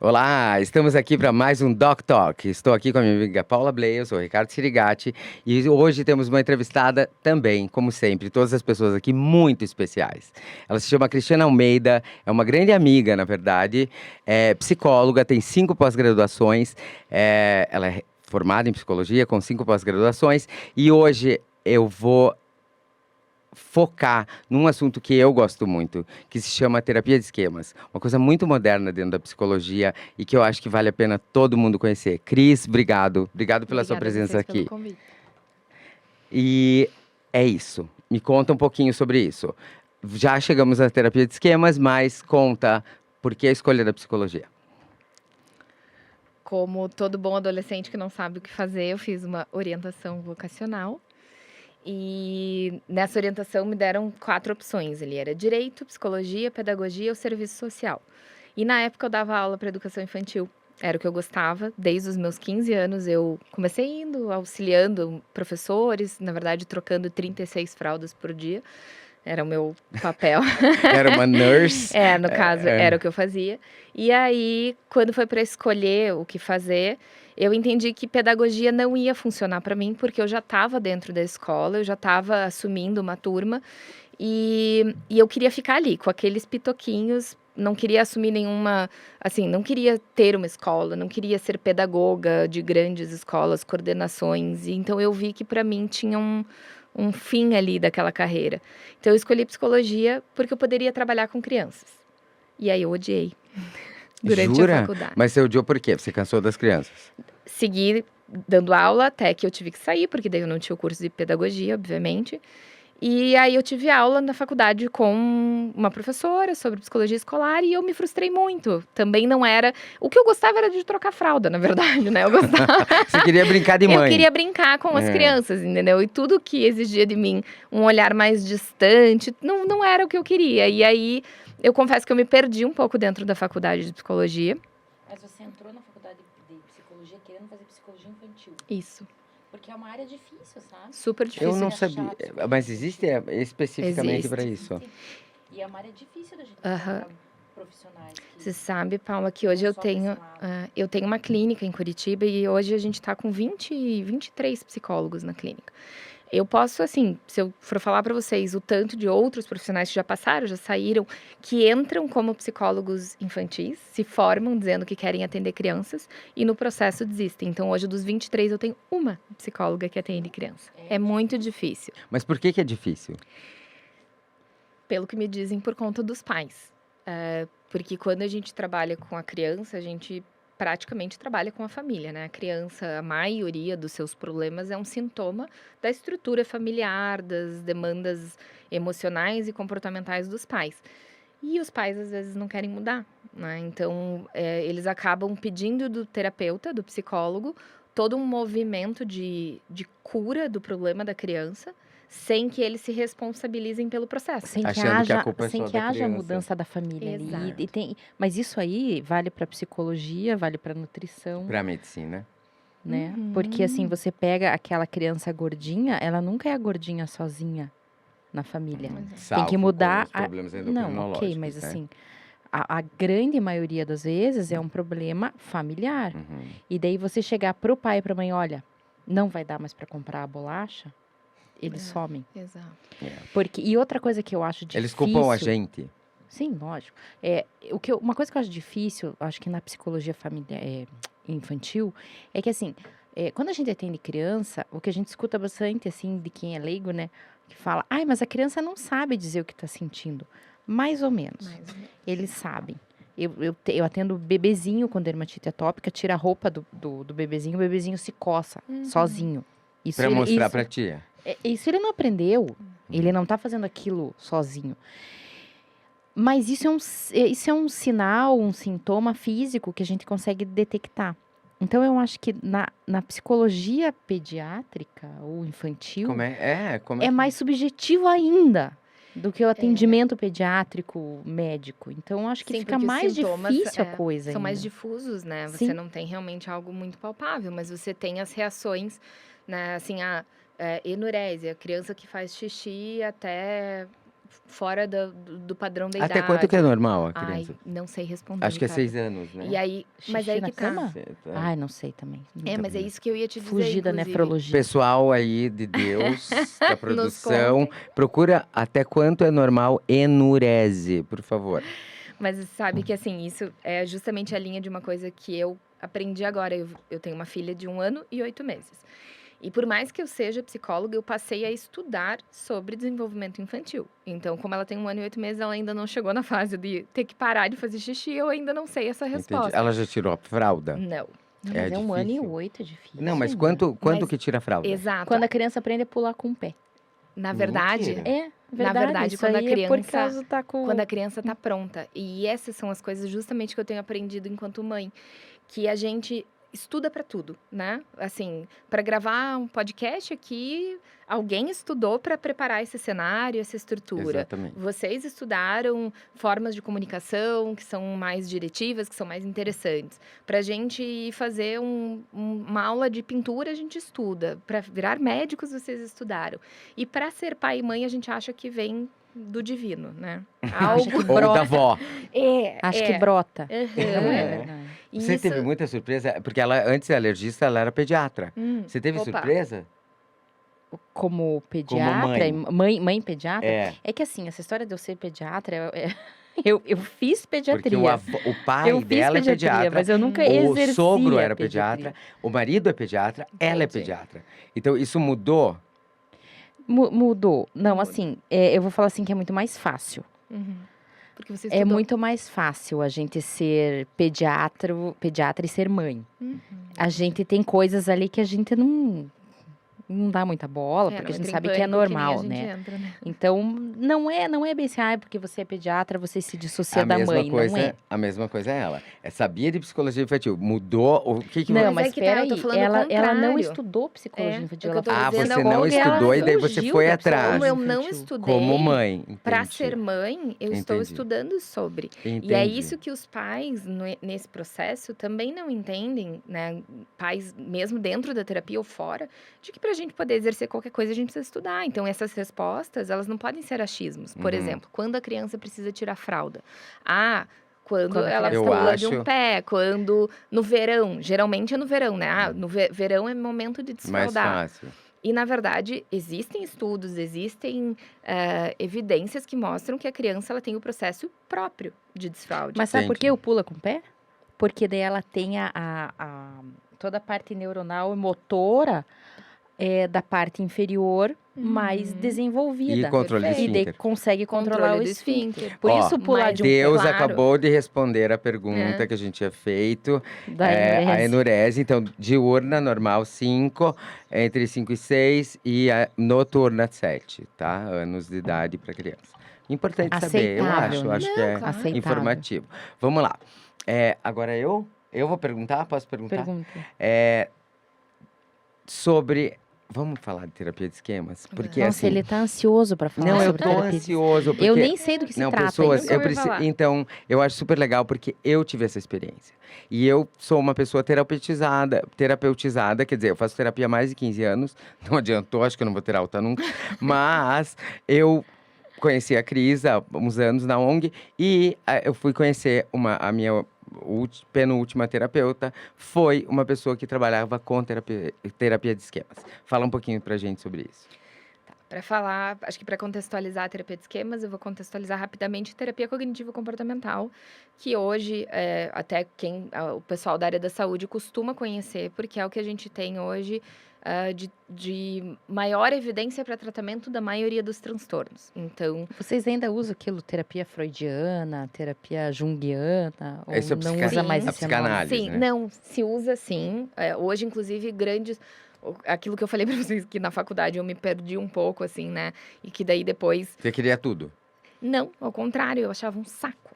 Olá, estamos aqui para mais um Doc Talk. Estou aqui com a minha amiga Paula Bley, eu sou o Ricardo Sirigati e hoje temos uma entrevistada também, como sempre, todas as pessoas aqui muito especiais. Ela se chama Cristiana Almeida, é uma grande amiga, na verdade, é psicóloga, tem 5 pós-graduações, ela é formada em psicologia com 5 pós-graduações e hoje eu vou focar num assunto que eu gosto muito, que se chama terapia de esquemas. Uma coisa muito moderna dentro da psicologia e que eu acho que vale a pena todo mundo conhecer. Cris, obrigado. Obrigado pela sua Obrigada a presença vocês pelo aqui. convite. E é isso. Me conta um pouquinho sobre isso. Já chegamos na terapia de esquemas, mas conta por que a escolha da psicologia. Como todo bom adolescente que não sabe o que fazer, eu fiz uma orientação vocacional. E nessa orientação me deram 4 opções. Ele era direito, psicologia, pedagogia ou serviço social. E na época eu dava aula para educação infantil. Era o que eu gostava. Desde os meus 15 anos eu comecei indo, auxiliando professores, na verdade trocando 36 fraldas por dia. Era o meu papel. Era uma nurse. No caso, era o que eu fazia. E aí, quando foi para escolher o que fazer, eu entendi que pedagogia não ia funcionar para mim, porque eu já estava dentro da escola, eu já estava assumindo uma turma, e eu queria ficar ali, com aqueles pitoquinhos, não queria assumir nenhuma, assim, não queria ter uma escola, não queria ser pedagoga de grandes escolas, coordenações, e então eu vi que para mim tinha um fim ali daquela carreira. Então eu escolhi psicologia porque eu poderia trabalhar com crianças. E aí eu odiei durante a faculdade. Mas você odiou por quê? Você cansou das crianças? Segui dando aula até que eu tive que sair, porque daí eu não tinha o curso de pedagogia, obviamente. E aí eu tive aula na faculdade com uma professora sobre psicologia escolar e eu me frustrei muito. Também não era... O que eu gostava era de trocar fralda, na verdade, né? Eu gostava... Você queria brincar de mãe. Eu queria brincar com as crianças, entendeu? E tudo que exigia de mim um olhar mais distante, não era o que eu queria. E aí, eu confesso que eu me perdi um pouco dentro da faculdade de psicologia. Mas você entrou na faculdade de psicologia querendo fazer psicologia infantil. Isso. Porque é uma área difícil, sabe? Super difícil. Eu não de achar sabia, psicologia. mas existe especificamente para isso? E é uma área difícil da gente encontrar profissionais. Você sabe, Paula, que hoje Não eu só pra esse tenho, lado. eu tenho uma clínica em Curitiba e hoje a gente está com 23 psicólogos na clínica. Eu posso, assim, se eu for falar para vocês o tanto de outros profissionais que já passaram, já saíram, que entram como psicólogos infantis, se formam dizendo que querem atender crianças e no processo desistem. Então, hoje, dos 23, eu tenho uma psicóloga que atende criança. É muito difícil. Mas por que é difícil? Pelo que me dizem, por conta dos pais. Porque quando a gente trabalha com a criança, a gente praticamente trabalha com a família, né? A criança, a maioria dos seus problemas é um sintoma da estrutura familiar, das demandas emocionais e comportamentais dos pais. E os pais, às vezes, não querem mudar, né? Então, eles acabam pedindo do terapeuta, do psicólogo, todo um movimento de cura do problema da criança, sem que eles se responsabilizem pelo processo. Sem que Achando que a haja, culpa é sem só que da haja criança. mudança da família ali. Exato. Mas isso aí vale para psicologia, vale para nutrição, Para medicina. né? Porque assim, você pega aquela criança gordinha, ela nunca é a gordinha sozinha na família. Salvo que mudar com os problemas Não, endocrinológicos, ok, mas né? assim, a grande maioria das vezes é um problema familiar. E daí você chegar pro pai e pra mãe, olha, não vai dar mais para comprar a bolacha, eles somem. Exato. E outra coisa que eu acho difícil... Eles culpam a gente. Sim, lógico. Uma coisa que eu acho difícil, acho que na psicologia familiar, infantil, é que assim, quando a gente atende criança, o que a gente escuta bastante, assim, de quem é leigo, né? Que fala, ai, mas a criança não sabe dizer o que está sentindo. Mais ou menos. Eles sabem. Eu atendo bebezinho com dermatite atópica, tira a roupa do bebezinho, o bebezinho se coça sozinho. Pra mostrar pra tia. Isso ele não aprendeu. Ele não está fazendo aquilo sozinho. Mas isso é um sinal, um sintoma físico que a gente consegue detectar. Então, eu acho que na psicologia pediátrica ou infantil, é mais subjetivo ainda do que o atendimento pediátrico médico. Então, eu acho que fica mais difícil a coisa são ainda. mais difusos, né? Sim. Você não tem realmente algo muito palpável, mas você tem as reações, né? Assim, enurésia, a criança que faz xixi até fora do padrão da Até idade. quanto que é normal a Ai, criança? não sei responder, Acho que é Ricardo. 6 anos, né? E aí, mas Xixi aí na que tá. cama? Certo, Ai, não sei também. Mas é isso que eu ia te dizer, Fugir da inclusive. nefrologia. Pessoal aí de Deus, da Nos produção, contem. procura até quanto é normal enurese, por favor. Mas sabe que, assim, isso é justamente a linha de uma coisa que eu aprendi agora. Eu tenho uma filha de 1 ano e 8 meses. E por mais que eu seja psicóloga, eu passei a estudar sobre desenvolvimento infantil. Então, como ela tem 1 ano e 8 meses, ela ainda não chegou na fase de ter que parar de fazer xixi, eu ainda não sei essa Entendi. resposta. Ela já tirou a fralda? Não. Não, É mas é 1 ano e difícil. 8, é difícil. Não, mas ainda. quanto Mas- que tira a fralda? Exato. Quando a criança aprende a pular com o pé. Na verdade, Mentira. É, verdade. verdade, isso quando a aí é por criança- causa tá com... quando a criança tá pronta. E essas são as coisas justamente que eu tenho aprendido enquanto mãe, que a gente estuda para tudo, né? Assim, para gravar um podcast aqui, alguém estudou para preparar esse cenário, essa estrutura. Exatamente. Vocês estudaram formas de comunicação que são mais diretivas, que são mais interessantes. Para a gente ir fazer uma aula de pintura, a gente estuda. Para virar médicos, vocês estudaram. E para ser pai e mãe, a gente acha que vem do divino, né? Acha que Ou brota. da avó. Acho que brota. Aham. Não é É. verdade. E Você isso- teve muita surpresa? Porque ela, antes de alergista, ela era pediatra. Você teve Opa. surpresa? Como pediatra, mãe pediatra, É, é que assim, essa história de eu ser pediatra, eu fiz pediatria. porque o pai eu fiz dela é pediatria, pediatra. mas eu nunca O exerci sogro a era pediatria. pediatra, o marido é pediatra, ela é Entendi. pediatra. Então, isso mudou? Mudou. Não, Muda. assim, eu vou falar assim que é muito mais fácil. Uhum. Porque você É estudou. muito mais fácil a gente ser pediatra e ser mãe. Uhum. A gente tem coisas ali que a gente não dá muita bola, porque não a gente entra em sabe que é pânico, nem normal, a gente né? entra, né? Então, não é bem assim, porque você é pediatra, você se dissocia A da mesma mãe, coisa, não é. a mesma coisa é ela. Sabia de psicologia infantil. Mudou? O que Não, Mas mas é que tá, eu tô peraí, falando o ela não contrário. estudou psicologia É, infantil, é ela que eu tô foi dizendo, você não psicóloga e ela estudou e daí você fugiu foi da atrás. Como eu psicologia não infantil. estudei, Como mãe, para entendi. ser mãe, eu estou Entendi. estudando sobre. Entendi. E é isso que os pais, nesse processo, também não entendem, né? Pais, mesmo dentro da terapia ou fora, de que para a gente poder exercer qualquer coisa, a gente precisa estudar. Então, essas respostas, elas não podem ser achismos. Por Uhum. exemplo, quando a criança precisa tirar fralda. Quando Quando a ela criança pula de acho- um pé, quando no verão, geralmente é no verão, né? No verão é momento de Mais desfraldar. fácil. E, na verdade, existem estudos, existem evidências que mostram que a criança ela tem o processo próprio de desfraude. Mas sabe por Entendi. que o pula com o pé? Porque daí ela tem toda a parte neuronal e motora da parte inferior mais Uhum. desenvolvida. E controle de Perfeito. E daí esfíncter. consegue controlar Controle o do esfíncter. esfíncter. Por Ó, isso pular mas de um Deus claro. acabou de responder a pergunta É. que a gente tinha feito. da A enurese. enurese, então, diurna, normal, 5, entre 5 e 6, e a noturna, 7, tá? Anos de idade para criança. Importante saber, eu Aceitável, acho. né? Acho Não, que é claro. Aceitável. informativo. Vamos lá. Agora eu vou perguntar? Posso perguntar? Pergunta. Sobre... Vamos falar de terapia de esquemas? Porque, Nossa, assim... ele tá ansioso pra falar Não, eu sobre tô terapia. ansioso, porque... Eu nem sei do que se Não, trata pessoas, isso. eu Nunca ouvi preciso. falar. Então, eu acho super legal porque eu tive essa experiência. E eu sou uma pessoa terapeutizada, quer dizer, eu faço terapia há mais de 15 anos. Não adiantou, acho que eu não vou ter alta nunca. Mas eu conheci a Cris há uns anos na ONG e eu fui conhecer a minha penúltima terapeuta, foi uma pessoa que trabalhava com terapia de esquemas. Fala um pouquinho pra gente sobre isso. Para falar, acho que para contextualizar a terapia de esquemas, eu vou contextualizar rapidamente a terapia cognitivo-comportamental, que hoje até o pessoal da área da saúde costuma conhecer, porque é o que a gente tem hoje de maior evidência para tratamento da maioria dos transtornos. Então, Vocês ainda usam aquilo, terapia freudiana, terapia junguiana? Ou Isso é não psica- usa mais a esse psicanálise. nome? sim, né? não, se usa sim. Hoje, inclusive, aquilo que eu falei para vocês, que na faculdade eu me perdi um pouco, assim, né? E que daí depois... Você queria tudo? Não, ao contrário, eu achava um saco.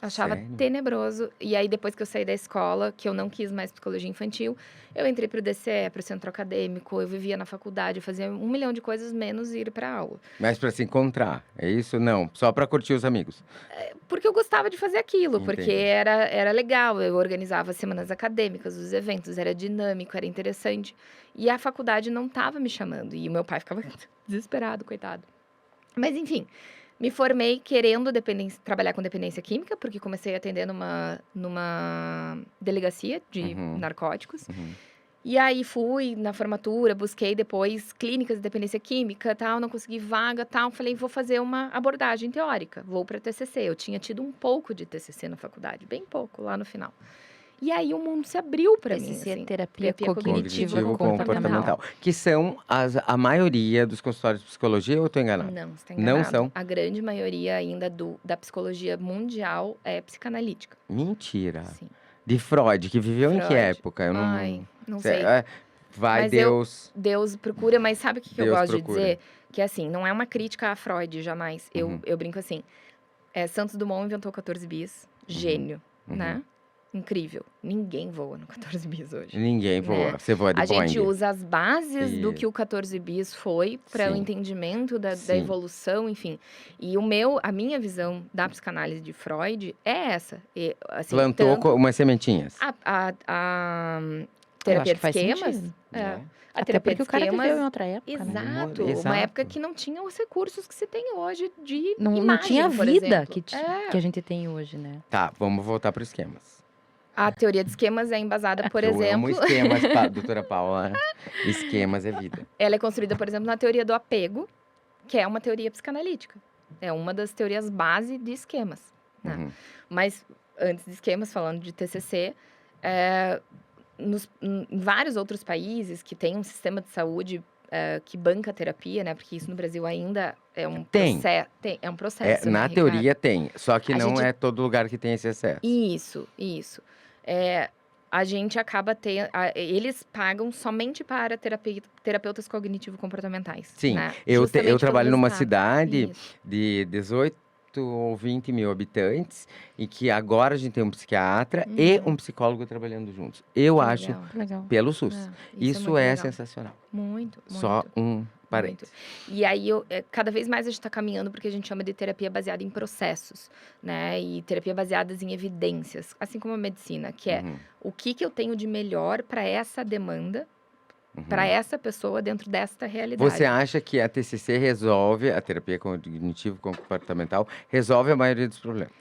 Eu achava Sério? tenebroso. E aí, depois que eu saí da escola, que eu não quis mais psicologia infantil, eu entrei pro DCE, pro centro acadêmico, eu vivia na faculdade, eu fazia 1 milhão de coisas menos ir pra aula. Mas pra se encontrar, é isso? Não, só pra curtir os amigos. Porque eu gostava de fazer aquilo, porque Entendi. era legal. Eu organizava semanas acadêmicas, os eventos, era dinâmico, era interessante. E a faculdade não estava me chamando. E o meu pai ficava desesperado, coitado. Mas enfim, me formei querendo trabalhar com dependência química, porque comecei a atender numa delegacia de Uhum. narcóticos. Uhum. E aí fui na formatura, busquei depois clínicas de dependência química, tal, não consegui vaga, tal. Falei, vou fazer uma abordagem teórica, vou para TCC. Eu tinha tido um pouco de TCC na faculdade, bem pouco lá no final. E aí o mundo se abriu para mim, TCC é assim. terapia cognitiva Cognitivo comportamental. comportamental. Que são a maioria dos consultórios de psicologia, ou eu tô enganado? Não, você está Não enganado. são? A grande maioria ainda da psicologia mundial é psicanalítica. Mentira. Sim. De Freud, que viveu em que Freud. época? Eu não. Ai, não Cê- sei. é, vai Mas Deus. Deus procura, mas sabe o que eu Deus gosto de procura. dizer? Que assim, não é uma crítica a Freud, jamais. Uhum. Eu brinco assim, Santos Dumont inventou 14 bis, gênio, Uhum. né? Incrível. Ninguém voa no 14 bis hoje. Ninguém voa. Né? Você voa de A gente Boeing. usa as bases do E- que o 14 bis foi para o Sim. entendimento da Sim. evolução, enfim. E a minha visão da psicanálise de Freud é essa. E, assim, Plantou tanto umas sementinhas. a Eu terapia acho de que faz esquemas. sentido. Né? A Até terapia porque de o cara esquemas. viveu em outra época, né? Exato. Exato. Uma época que não tinha os recursos que se tem hoje de Não imagem, tinha por vida exemplo. que a gente tem hoje, né? Tá, vamos voltar para os esquemas. A teoria de esquemas é embasada, por Eu amo exemplo, esquemas, doutora Paula. Esquemas é vida. ela é construída, por exemplo, na teoria do apego, que é uma teoria psicanalítica. É uma das teorias base de esquemas, né? Uhum. Mas, antes de esquemas, falando de TCC, em vários outros países que têm um sistema de saúde que banca a terapia, né? Porque isso no Brasil ainda é um Tem. processo. É um processo, né, Na Ricardo? teoria tem, só que A não gente- é todo lugar que tem esse acesso. Isso. A gente acaba eles pagam somente para terapeutas cognitivo-comportamentais. Sim, né? eu Justamente trabalho pelo numa resultado. cidade Isso. de 18 ou 20 mil habitantes e que agora a gente tem um psiquiatra e um psicólogo trabalhando juntos. Eu Que acho, legal. Que legal. pelo SUS. Isso muito é legal. sensacional. Muito. Só um Muito. parênteses. E aí, cada vez mais a gente está caminhando porque a gente chama de terapia baseada em processos, né? E terapia baseada em evidências, assim como a medicina, que é Uhum, o que eu tenho de melhor para essa demanda, uhum. para essa pessoa dentro desta realidade. Você acha que a TCC resolve, a terapia cognitivo-comportamental, resolve a maioria dos problemas?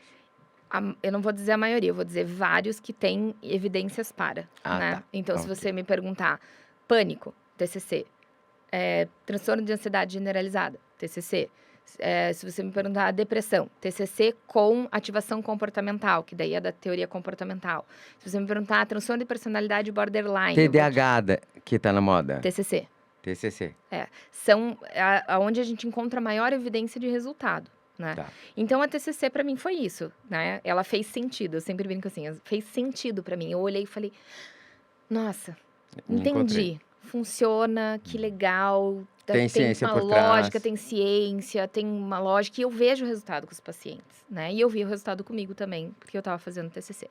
Eu não vou dizer a maioria, eu vou dizer vários que têm evidências para, Ah, né? tá. Então, se Ok. você me perguntar, pânico, TCC. Transtorno de ansiedade generalizada, TCC. Se você me perguntar depressão, TCC com ativação comportamental, que daí é da teoria comportamental. Se você me perguntar transtorno de personalidade borderline, eu vou TDAH, que tá na moda. TCC. TCC. São aonde a gente encontra maior evidência de resultado, né? Tá. Então, a TCC para mim foi isso, né? Ela fez sentido, eu sempre brinco assim, fez sentido para mim. Eu olhei e falei, nossa, Encontrei. entendi. Funciona, que legal. Tem ciência uma por trás. lógica, tem ciência, tem uma lógica. E eu vejo o resultado com os pacientes, né? E eu vi o resultado comigo também, porque eu estava fazendo TCC.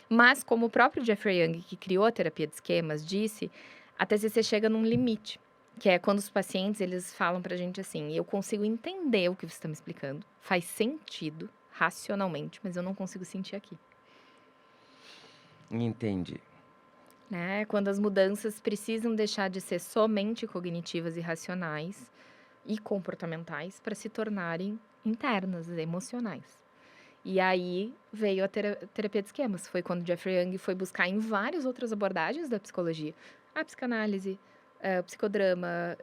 Mas, como o próprio Jeffrey Young, que criou a terapia de esquemas, disse, a TCC chega num limite. Que é quando os pacientes, eles falam pra gente assim, eu consigo entender o que você está me explicando, faz sentido, racionalmente, mas eu não consigo sentir aqui. Entendi. Né? Quando as mudanças precisam deixar de ser somente cognitivas e racionais e comportamentais para se tornarem internas, emocionais. E aí veio a terapia de esquemas. Foi quando Jeffrey Young foi buscar em várias outras abordagens da psicologia. A psicanálise, o psicodrama,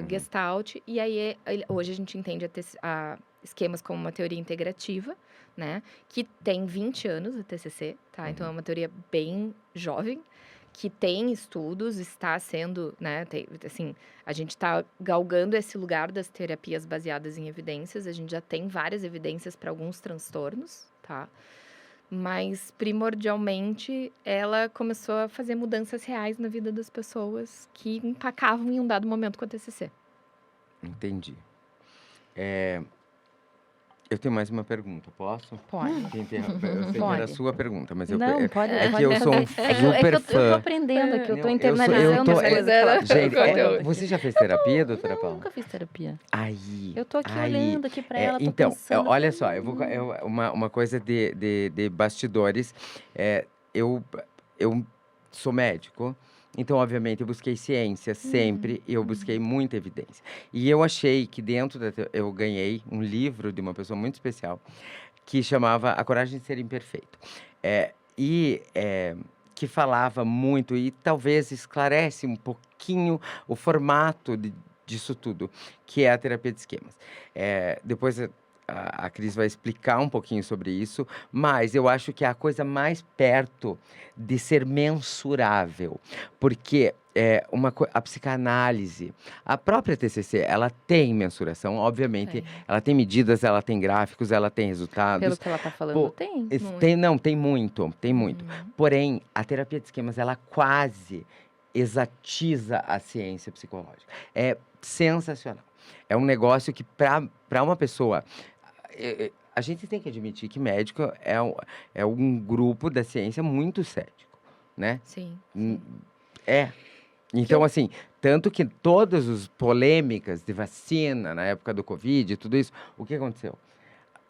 Gestalt. E aí hoje a gente entende a esquemas como uma teoria integrativa, né? Que tem 20 anos, a TCC, tá? Então é uma teoria bem jovem, que tem estudos, está sendo, né, assim, a gente está galgando esse lugar das terapias baseadas em evidências, a gente já tem várias evidências para alguns transtornos, tá? Mas, primordialmente, ela começou a fazer mudanças reais na vida das pessoas que empacavam em um dado momento com a TCC. Entendi. Eu tenho mais uma pergunta, posso? Pode. Eu sei que era a Pode. sua pergunta, mas eu Não, pode. é que pode eu sou um fazer. super eu tô fã. aprendendo aqui, eu tô Não, internalizando as coisas que ela tá Gente, falando. você já fez terapia, doutora Não, Paula? nunca fiz terapia. Aí. Eu tô aqui aí. olhando aqui pra ela, tô Então, pensando. olha só, uma coisa de bastidores. Eu sou médico, Então, obviamente, eu busquei ciência sempre, eu busquei muita evidência. E eu achei que eu ganhei um livro de uma pessoa muito especial que chamava A Coragem de Ser Imperfeito. Que falava muito e talvez esclarece um pouquinho o formato disso tudo, que é a terapia de esquemas. Depois a Cris vai explicar um pouquinho sobre isso, mas eu acho que é a coisa mais perto de ser mensurável, porque a psicanálise, a própria TCC, ela tem mensuração, obviamente, Tem. ela tem medidas, ela tem gráficos, ela tem resultados. Pelo que ela tá falando, Pô, tem. tem muito, tem muito. Porém, a terapia de esquemas, ela quase exatiza a ciência psicológica. É sensacional. É um negócio que, para uma pessoa. A gente tem que admitir que médico é um grupo da ciência muito cético, né? Sim. É. Então, assim, tanto que todas as polêmicas de vacina na época do Covid e tudo isso, o que aconteceu?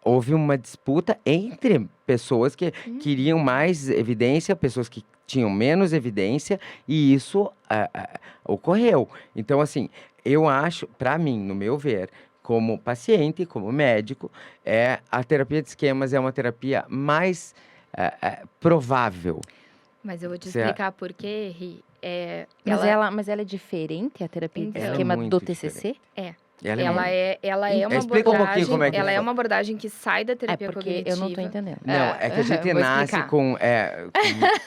Houve uma disputa entre pessoas que queriam mais evidência, pessoas que tinham menos evidência, e isso ocorreu. Então, assim, eu acho, para mim, no meu ver, como paciente, como médico, a terapia de esquemas é uma terapia mais provável. Mas eu vou te Você- explicar por quê, Ri. Mas ela é diferente, a terapia de Então. Ela é esquema muito do TCC? Ela Ela é uma Explica um pouquinho abordagem, como é que ela é funciona. uma abordagem que sai da terapia porque cognitiva. eu não tô entendendo. Não, é que a gente vou nasce explicar. com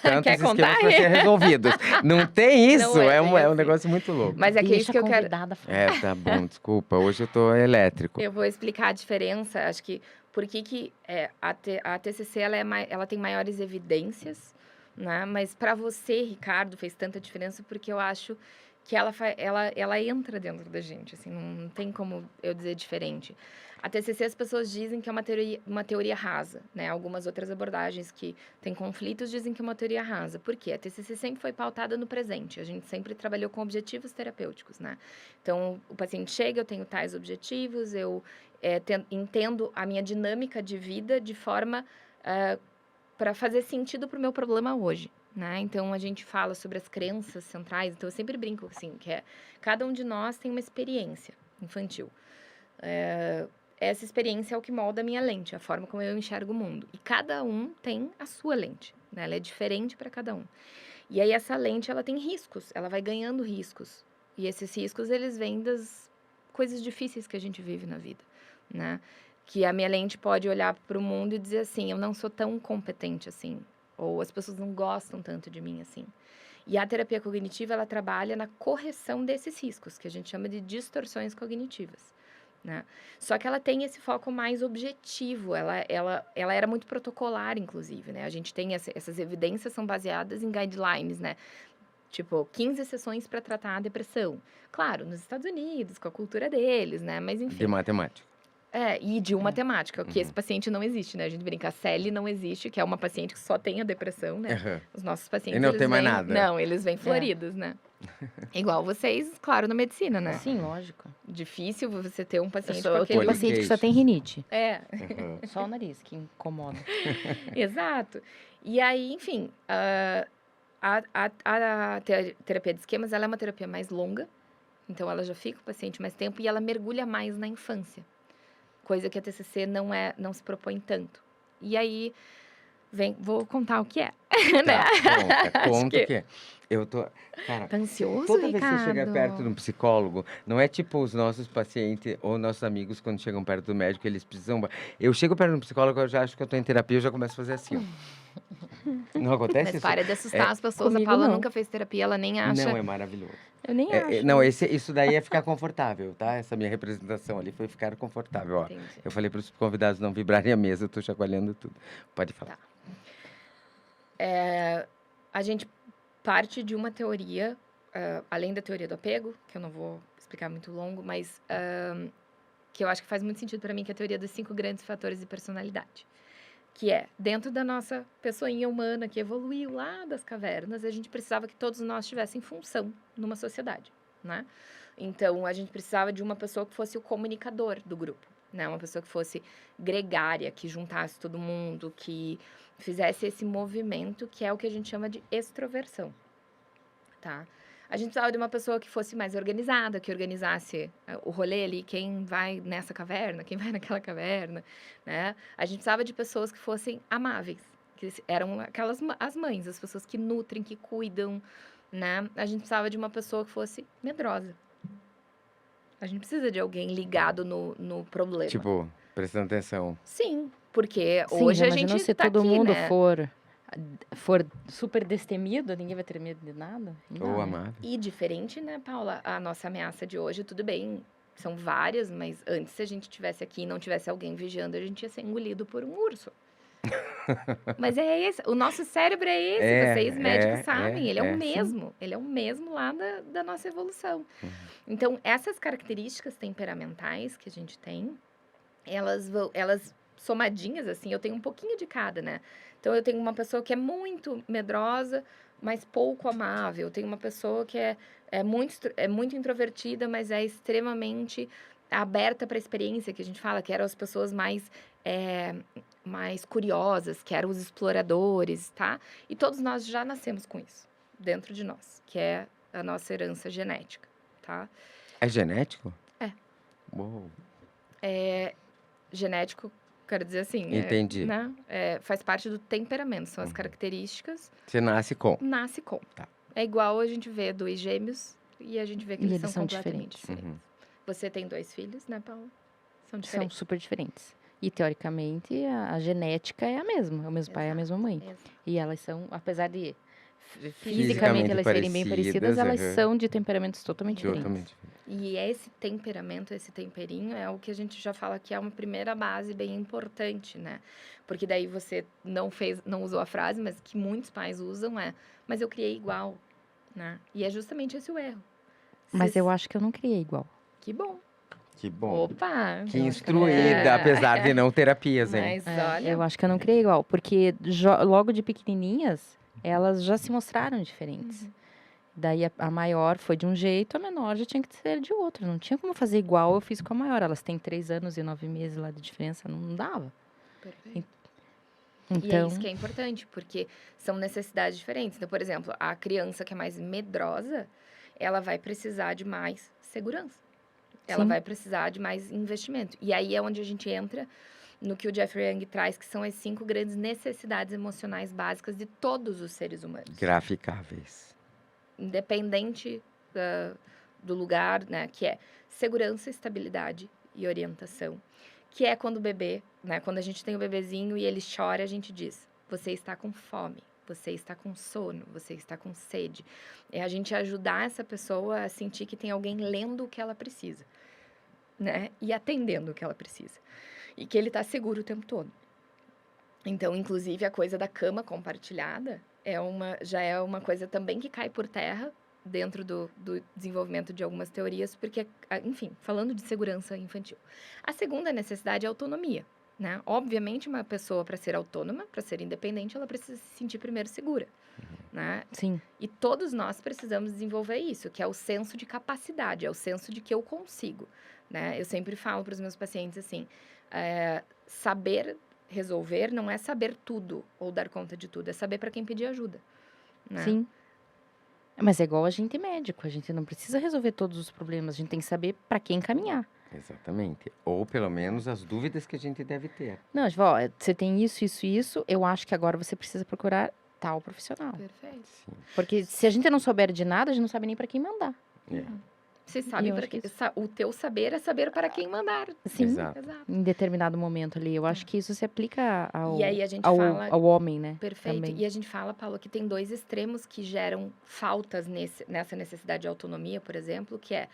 tantos Quer esquemas contar? para ser resolvidos. Não tem isso, Não é é bem um assim. negócio muito louco. Mas é que é Deixa isso que a eu quero. convidada falar. Tá bom, desculpa, hoje eu tô elétrico. Eu vou explicar a diferença. Acho que por que a TCC ela tem maiores evidências, né? Mas para você, Ricardo, fez tanta diferença porque eu acho que ela entra dentro da gente, assim, não tem como eu dizer diferente. A TCC as pessoas dizem que é uma teoria rasa, né? Algumas outras abordagens que têm conflitos dizem que é uma teoria rasa. Por quê? A TCC sempre foi pautada no presente. A gente sempre trabalhou com objetivos terapêuticos, né? Então, o paciente chega, eu tenho tais objetivos, eu entendo a minha dinâmica de vida de forma para fazer sentido para o meu problema hoje, né? Então, a gente fala sobre as crenças centrais. Então, eu sempre brinco, assim, que cada um de nós tem uma experiência infantil. Essa experiência é o que molda a minha lente, a forma como eu enxergo o mundo. E cada um tem a sua lente, né? Ela é diferente para cada um. E aí, essa lente, ela tem riscos, ela vai ganhando riscos. E esses riscos, eles vêm das coisas difíceis que a gente vive na vida, né? Que a minha lente pode olhar para o mundo e dizer assim, eu não sou tão competente assim, ou as pessoas não gostam tanto de mim assim. E a terapia cognitiva, ela trabalha na correção desses riscos, que a gente chama de distorções cognitivas, né? Só que ela tem esse foco mais objetivo, ela era muito protocolar, inclusive, né? A gente tem essas evidências são baseadas em guidelines, né? Tipo, 15 sessões para tratar a depressão. Claro, nos Estados Unidos, com a cultura deles, né? Mas enfim. De matemática. E de uma temática, que esse paciente não existe, né? A gente brinca, a Sally não existe, que é uma paciente que só tem a depressão, né? Os nossos pacientes, E não eles tem mais vêm- nada. Não, eles vêm floridos, né? Igual vocês, claro, na medicina, né? Sim, lógico. Difícil você ter um paciente Eu com tenho aquele... paciente que só tem rinite. Só o nariz que incomoda. Exato. E aí, enfim, a terapia de esquemas, ela é uma terapia mais longa, então ela já fica com o paciente mais tempo e ela mergulha mais na infância, coisa que a TCC não se propõe tanto. E aí, vou contar o que é, né? Conta que- que eu tô... Cara, Tá ansioso, toda vez que Ricardo? você chega perto de um psicólogo, não é tipo os nossos pacientes ou nossos amigos quando chegam perto do médico, eles precisam... Eu chego perto de um psicólogo, eu já acho que eu tô em terapia, eu já começo a fazer assim, ó. Não acontece Mas isso? para de assustar as pessoas. A Comigo Paula não. nunca fez terapia, ela nem acha. Não, é maravilhoso. Eu nem acho. Não, isso daí é ficar confortável, tá? Essa minha representação ali foi ficar confortável, ó. Entendi. Eu falei para os convidados não vibrarem a mesa, eu tô chacoalhando tudo. Pode falar. Tá. A gente parte de uma teoria, além da teoria do apego, que eu não vou explicar muito longo, mas que eu acho que faz muito sentido para mim, que é a teoria dos 5 grandes fatores de personalidade. Que é, dentro da nossa pessoinha humana que evoluiu lá das cavernas, a gente precisava que todos nós tivessem função numa sociedade, né? Então, a gente precisava de uma pessoa que fosse o comunicador do grupo, né? Uma pessoa que fosse gregária, que juntasse todo mundo, que fizesse esse movimento, que é o que a gente chama de extroversão, tá? A gente precisava de uma pessoa que fosse mais organizada, que organizasse o rolê ali, quem vai nessa caverna, quem vai naquela caverna, né? A gente precisava de pessoas que fossem amáveis, que eram as mães, as pessoas que nutrem, que cuidam, né? A gente precisava de uma pessoa que fosse medrosa. A gente precisa de alguém ligado no problema. Tipo, prestando atenção. Sim, porque Sim, hoje já a imaginou gente se tá todo aqui, mundo né? for super destemido, ninguém vai ter medo de nada? Não dá, Ou né? amável. E diferente, né, Paula? A nossa ameaça de hoje, tudo bem, são várias, mas antes, se a gente tivesse aqui e não tivesse alguém vigiando, a gente ia ser engolido por um urso. Mas é esse, o nosso cérebro é esse, vocês médicos sabem, ele é o Sim. mesmo, ele é o mesmo lá da nossa evolução. Então, essas características temperamentais que a gente tem, elas somadinhas, assim, eu tenho um pouquinho de cada, né? Então, eu tenho uma pessoa que é muito medrosa, mas pouco amável. Eu tenho uma pessoa que é muito introvertida, mas é extremamente aberta para a experiência, que a gente fala, que eram as pessoas mais curiosas, que eram os exploradores, tá? E todos nós já nascemos com isso, dentro de nós, que é a nossa herança genética, tá? É genético? É. Uou. Genético, quero dizer assim, Entendi. né? Faz parte do temperamento, são as características, Você nasce com. nasce com. Tá. É igual a gente vê dois gêmeos e a gente vê que E eles eles são são completamente diferentes. diferentes. Você tem 2 filhos, né, Paula? São São diferentes. super diferentes. E, teoricamente, a genética é a mesma. O mesmo pai e a mesma mãe. Exato. E elas são, apesar de Fisicamente fisicamente elas serem bem parecidas, parecidas, elas aham. são de temperamentos totalmente diferentes. Totalmente. E esse temperamento, esse temperinho, é o que a gente já fala que é uma primeira base bem importante, né? Porque daí você não usou a frase, mas que muitos pais usam mas eu criei igual, né? E é justamente esse o erro. Mas eu acho que eu não criei igual. Que bom. Que bom. Opa! Que eu acho que eu não instruída, criei. apesar de não terapias, hein? Mas olha, Eu acho que eu não criei igual. Porque logo de pequenininhas, elas já se mostraram diferentes. Daí a maior foi de um jeito, a menor já tinha que ser de outro. Não tinha como fazer igual eu fiz com a maior. Elas têm 3 anos e 9 meses lá de diferença, não dava. perfeito. Então, E é isso que é importante, porque são necessidades diferentes. Então, por exemplo, a criança que é mais medrosa, ela vai precisar de mais segurança. Ela Sim. vai precisar de mais investimento. E aí é onde a gente entra no que o Jeffrey Young traz, que são as 5 grandes necessidades emocionais básicas de todos os seres humanos. Graficáveis. Independente do lugar, né? Que é segurança, estabilidade e orientação. Que é quando o bebê, né? Quando a gente tem o bebezinho e ele chora, a gente diz: você está com fome, você está com sono, você está com sede. É a gente ajudar essa pessoa a sentir que tem alguém lendo o que ela precisa, né? E atendendo o que ela precisa. E que ele está seguro o tempo todo. Então, inclusive, a coisa da cama compartilhada já é uma coisa também que cai por terra dentro do desenvolvimento de algumas teorias, porque, enfim, falando de segurança infantil. A segunda necessidade é autonomia, né? Obviamente, uma pessoa, para ser autônoma, para ser independente, ela precisa se sentir primeiro segura, né? sim. E todos nós precisamos desenvolver isso, que é o senso de capacidade, é o senso de que eu consigo, né? Eu sempre falo para os meus pacientes assim, saber resolver não é saber tudo ou dar conta de tudo, é saber para quem pedir ajuda, né? Sim. Mas é igual a gente médico, a gente não precisa resolver todos os problemas, a gente tem que saber para quem caminhar. Exatamente. Ou pelo menos as dúvidas que a gente deve ter. Não, tipo, ó, você tem isso, isso, isso, eu acho que agora você precisa procurar tal profissional. Perfeito. Sim. Porque se a gente não souber de nada, a gente não sabe nem para quem mandar. É. Você sabe eu para acho que quem, o teu saber é saber para quem mandar. Sim, Exato. Exato. em determinado momento ali. Eu acho que isso se aplica E aí a gente ao, fala- ao homem, né? Perfeito. Também. E a gente fala, Paulo, que tem 2 extremos que geram faltas nessa necessidade de autonomia, por exemplo, que é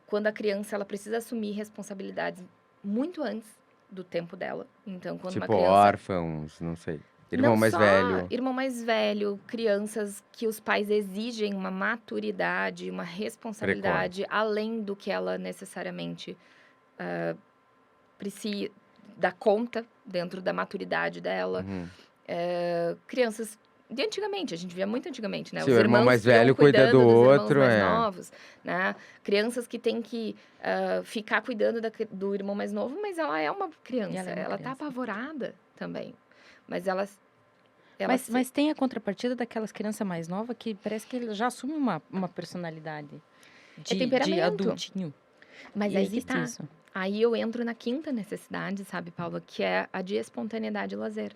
quando a criança ela precisa assumir responsabilidades muito antes do tempo dela. Então, quando uma Tipo criança órfãos, não sei. Irmão não mais só velho. irmão mais velho, crianças que os pais exigem uma maturidade, uma responsabilidade além do que ela necessariamente precisa dar conta dentro da maturidade dela. Uhum. Crianças de antigamente, a gente via muito antigamente, né? Se Os o irmão irmãos mais que iam velho cuida cuidando do dos irmãos outro, mais é. novos, né? Crianças que têm que ficar cuidando do irmão mais novo, mas ela é uma criança, Ela é uma ela tá criança. apavorada também. Mas elas Ela Mas tem a contrapartida daquelas crianças mais novas que parece que ele já assume uma personalidade de temperamento. adultinho. Mas E aí que existe tá. isso. Aí eu entro na quinta necessidade, sabe, Paula, que é a de espontaneidade e lazer.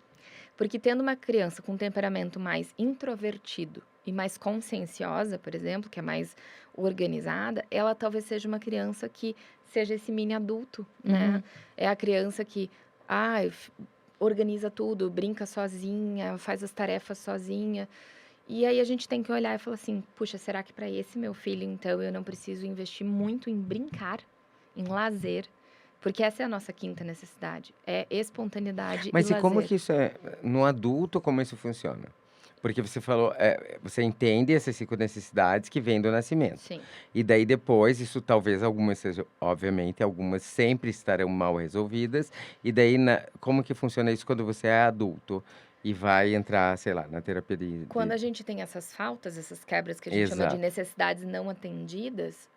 Porque tendo uma criança com um temperamento mais introvertido e mais conscienciosa, por exemplo, que é mais organizada, ela talvez seja uma criança que seja esse mini adulto, né? É a criança que, organiza tudo, brinca sozinha, faz as tarefas sozinha. E aí a gente tem que olhar e falar assim, puxa, será que para esse meu filho, então, eu não preciso investir muito em brincar, em lazer? Porque essa é a nossa quinta necessidade, é espontaneidade Mas e e como lazer. que isso é no adulto, como isso funciona? Porque você falou, você entende essas 5 necessidades que vêm do nascimento. Sim. E daí depois, isso talvez algumas sejam, obviamente, algumas sempre estarão mal resolvidas. E daí, como que funciona isso quando você é adulto e vai entrar, sei lá, na terapia Quando a gente tem essas faltas, essas quebras que a gente chama de Exato. necessidades não atendidas,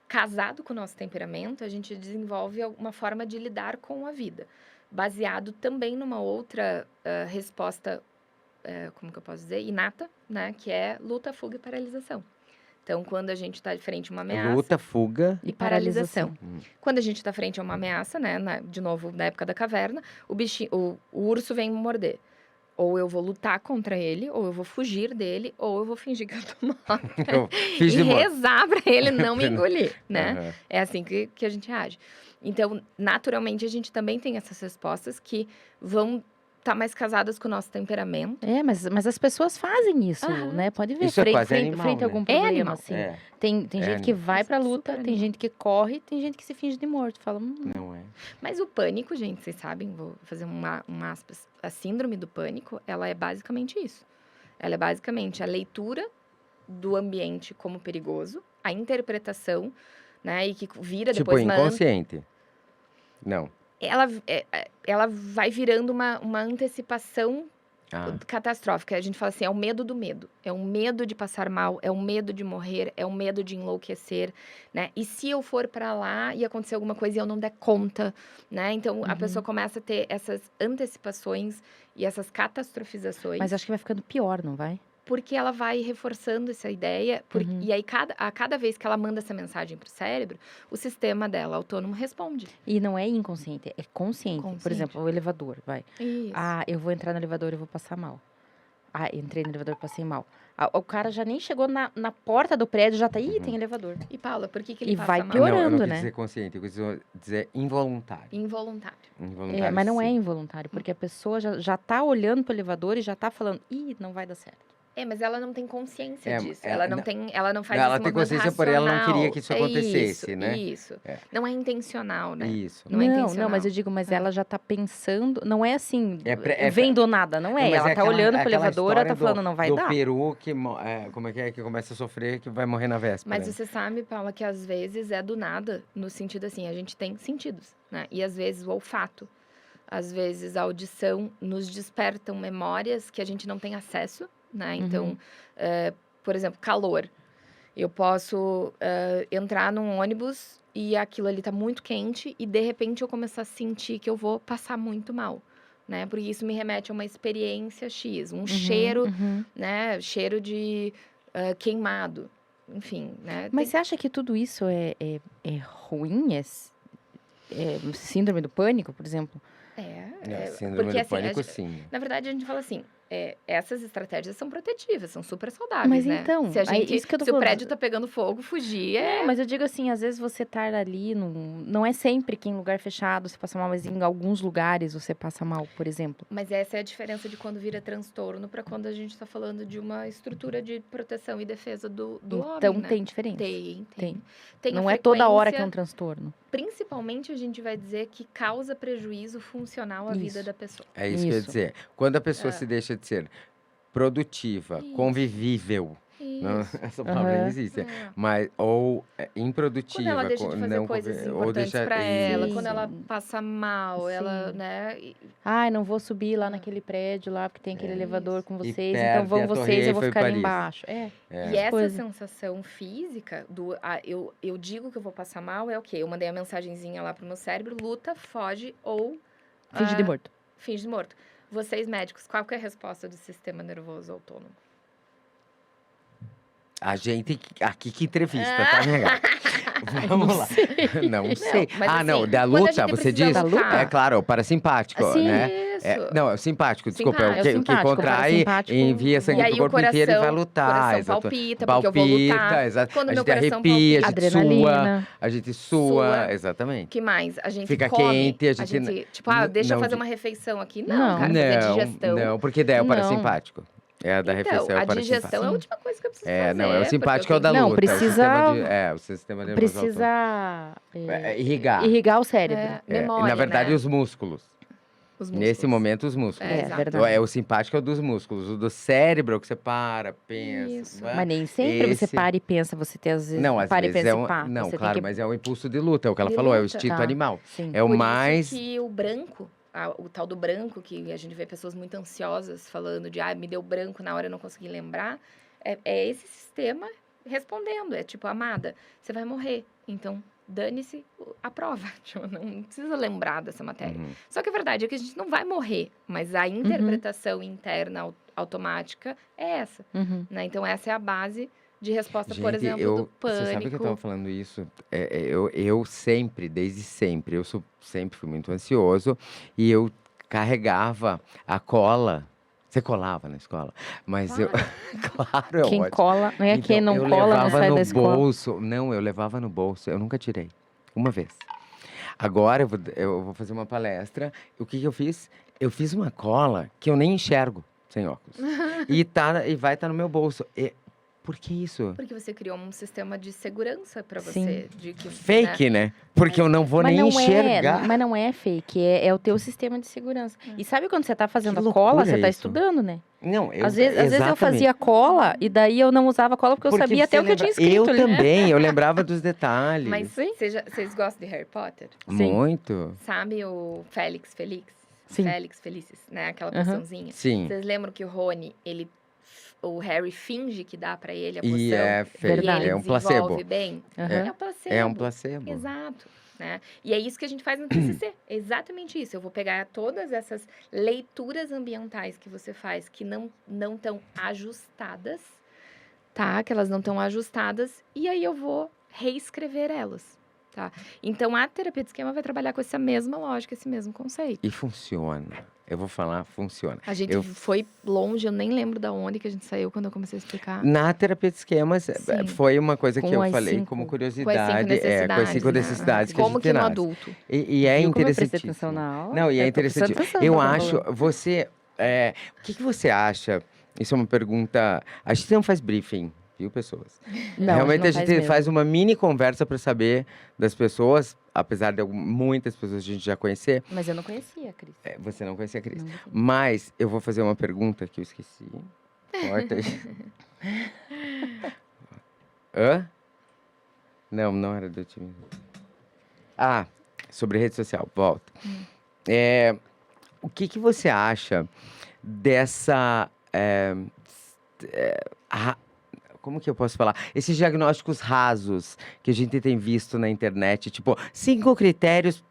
casado com o nosso temperamento, a gente desenvolve uma forma de lidar com a vida, baseado também numa outra resposta, como que eu posso dizer, inata, né? Que é luta, fuga e paralisação. Então, quando a gente está de frente a uma ameaça... Luta, fuga. E paralisação. Hum. Quando a gente está frente a uma ameaça, né? De novo, na época da caverna, o urso vem me morder. Ou eu vou lutar contra ele, ou eu vou fugir dele, ou eu vou fingir que eu tô morta. Eu E fiz de morto. rezar pra ele não me engolir, né? Aham. É assim que a gente age. Então, naturalmente, a gente também tem essas respostas que vão estar mais casadas com o nosso temperamento. Mas as pessoas fazem isso, Aham. né? Pode ver, Isso é quase frente animal, a né? algum É problema, animal. assim. É, Tem É gente que animal. vai pra Super luta, tem animal. gente que corre, tem gente que se finge de morto. Fala, não é. Mas o pânico, gente, vocês sabem, vou fazer um aspas. A síndrome do pânico, ela é basicamente isso. Ela é basicamente a leitura do ambiente como perigoso, a interpretação, né, e que vira Tipo, depois inconsciente. Não. ela vai virando uma antecipação Ah, catastrófica. A gente fala assim, é o medo do medo. É o medo de passar mal, é o medo de morrer, é o medo de enlouquecer, né? E se eu for para lá e acontecer alguma coisa e eu não der conta, né? Então, a pessoa começa a ter essas antecipações e essas catastrofizações. mas acho que vai ficando pior, não vai? Porque ela vai reforçando essa ideia, e aí a cada vez que ela manda essa mensagem para o cérebro, o sistema dela autônomo responde. E não é inconsciente, é consciente. Por Consciente. exemplo, o elevador, vai. Isso. Ah, eu vou entrar no elevador e vou passar mal. Ah, entrei no elevador e passei mal. Ah, o cara já nem chegou na porta do prédio, já tá, ih, tem elevador. E Paula, por que ele E passa vai mal? não, eu não piorando, quis né? dizer consciente, eu quis dizer involuntário. Involuntário. Involuntário, Mas não é sim. involuntário, porque a pessoa já tá olhando pro elevador e já tá falando, ih, não vai dar certo. Mas ela não tem consciência disso. ela Ela não não- tem, ela não faz ela esse tem movimento consciência, porém ela não racional. queria que isso acontecesse, né? Isso. É. Não é intencional, né? Isso. Não é intencional. mas eu digo, mas ela já tá pensando, não é assim, É vem do nada, não é. Mas Ela tá aquela- olhando pro aquela elevador, ela tá história falando, não vai do dar. peru que, como é que começa a sofrer, que vai morrer na véspera. Mas você sabe, Paula, que às vezes é do nada, no sentido assim, a gente tem sentidos, né? E às vezes o olfato, às vezes a audição nos despertam memórias que a gente não tem acesso, né? Então, por exemplo, calor. Eu posso entrar num ônibus e aquilo ali tá muito quente e de repente eu começar a sentir que eu vou passar muito mal, né? Porque isso me remete a uma experiência X, um cheiro, né? Cheiro de queimado, enfim, né? Mas você acha que tudo isso é ruim? É síndrome do pânico, por exemplo? Síndrome porque do assim, pânico, sim. na verdade, a gente fala assim, essas estratégias são protetivas, são super saudáveis, Mas né? então, Se a aí gente, isso que eu tô se o falando. prédio tá pegando fogo, fugir Não, mas eu digo assim, às vezes você tá ali, não é sempre que em lugar fechado você passa mal, mas em alguns lugares você passa mal, por exemplo. Mas essa é a diferença de quando vira transtorno para quando a gente está falando de uma estrutura de proteção e defesa do Então homem, né? tem diferença. Tem a Não é toda hora que é frequência, um transtorno. Principalmente a gente vai dizer que causa prejuízo funcional à vida Isso. da pessoa. É isso que eu ia Isso. dizer. Quando a pessoa se deixa de ser produtiva, Isso. convivível, não, Isso. essa palavra não existe, mas ou improdutiva, Quando ela deixa de fazer não coisas ou importantes deixa para ela, Sim. quando ela passa mal, ela, Sim. né? Ai, não vou subir lá naquele prédio lá, porque tem aquele elevador com vocês, perde então a vão Torre vocês, eu vou Eiffel em ficar ali Paris. embaixo. E essa coisa. sensação física eu digo que eu vou passar mal é o quê? Eu mandei a mensagenzinha lá pro meu cérebro, luta, foge ou Finge de morto. finge de morto. Vocês médicos, qual que é a resposta do sistema nervoso autônomo? A gente aqui que entrevista, tá, minha gata? Vamos lá. Não sei. mas não, assim, da quando a luta, gente você precisa diz? Da luta? É claro, o parasimpático, Sim. né? Isso. Não, é o simpático, desculpa. Simpático. É o que É o simpático, contrai, parasimpático. envia sangue E aí pro o corpo inteiro e vai coração lutar. palpita, porque eu vou lutar. Exato. Quando A meu gente coração arrepia, a palpita. gente sua, Adrenalina. a gente sua, Sua. exatamente. O que mais? A gente Fica come. quente, a gente tipo, deixa eu não fazer di- uma refeição aqui. Não, Não. cara, fazer digestão. Não, porque daí é o Não. parasimpático. É a da Então, refeição, é a o parasimpático. digestão é a última coisa que eu preciso fazer. Não, é o porque simpático, eu é o da tenho Não, luta. precisa- O sistema nervoso autônomo. Precisa Irrigar. irrigar o cérebro. que- memória, e na verdade, né? os músculos. Os Nesse músculos. momento, os músculos. É, exato. verdade. O simpático é o dos músculos. O do cérebro é o que você para, pensa. Isso. vai. Mas nem sempre você Esse- para e pensa, você tem às vezes Não, às para e vezes pensa é e um. pá. Não, você claro, tem que... mas é um impulso de luta, é o que ela De falou, é o luta. instinto Tá. animal. Sim. É o Por mais. isso que o branco, o tal do branco, que a gente vê pessoas muito ansiosas falando de, me deu branco na hora eu não consegui lembrar, é esse sistema respondendo. É tipo, amada, você vai morrer, então dane-se a prova. Tipo, não precisa lembrar dessa matéria. Uhum. Só que a verdade é que a gente não vai morrer, mas a interpretação interna automática é essa, Uhum. né? Então essa é a base de resposta, por Gente, exemplo, do você sabe que eu tava pânico. falando isso? Eu sempre, desde sempre, sempre fui muito ansioso e eu carregava a cola. Você colava na escola, mas Claro. claro, é Quem ótimo. cola, não é Então, quem não eu cola, não levava sai no da escola. bolso. Não, eu levava no bolso. Eu nunca tirei. Uma vez. Agora eu vou fazer uma palestra. O que eu fiz? Eu fiz uma cola que eu nem enxergo sem óculos. e vai estar no meu bolso. Por que isso? Porque você criou um sistema de segurança para Sim. você. De que, né? Fake, né? Porque eu não vou nem enxergar. Mas não é fake, é o teu sistema de segurança. E sabe quando você tá fazendo Que a cola, loucura você tá isso. estudando, né? Não, Às vezes eu exatamente. fazia cola e daí eu não usava cola porque eu Porque sabia você até o que eu tinha lembra- escrito Eu ali. também, eu lembrava dos detalhes. Mas vocês gostam de Harry Potter? Muito. Sabe o Félix Felix? Sim. Félix Felicis, né? Aquela Aham. poçãozinha. Sim. Vocês lembram que o Rony, o Harry finge que dá pra ele a poção. E é fake. Verdade. ele É um desenvolve placebo. bem? Aham. É um placebo. É um placebo. Exato. Né? E é isso que a gente faz no TCC. Exatamente isso. Eu vou pegar todas essas leituras ambientais que você faz que não estão ajustadas, tá? Que elas não estão ajustadas. E aí eu vou reescrever elas, tá? Então, a terapia de esquema vai trabalhar com essa mesma lógica, esse mesmo conceito. E funciona. Eu vou falar, funciona. A gente Eu- foi longe, eu nem lembro da onde que a gente saiu quando eu comecei a explicar. Na terapia de esquemas, Sim. foi uma coisa que Com eu as falei 5 como Com as curiosidade. 5 necessidades. Com as 5 né? necessidades que a Como gente que no nasce. adulto. E é Viu como eu prestei interessante. atenção na aula? Não, e é Eu tô prestando interessante. atenção Eu no que tá acho, falando. você. O que você acha? Isso é uma pergunta. A gente não faz briefing, viu, pessoas? Não, Realmente a não gente mesmo. faz uma mini conversa para saber das pessoas, apesar de muitas pessoas a gente já conhecer. Mas eu não conhecia, Cris. Você não conhecia a Cris. Não. Mas eu vou fazer uma pergunta que eu esqueci. Corta aí. Hã? Não era do time. Sobre rede social. Volta. O que você acha dessa... como que eu posso falar? Esses diagnósticos rasos que a gente tem visto na internet. Tipo, 5 critérios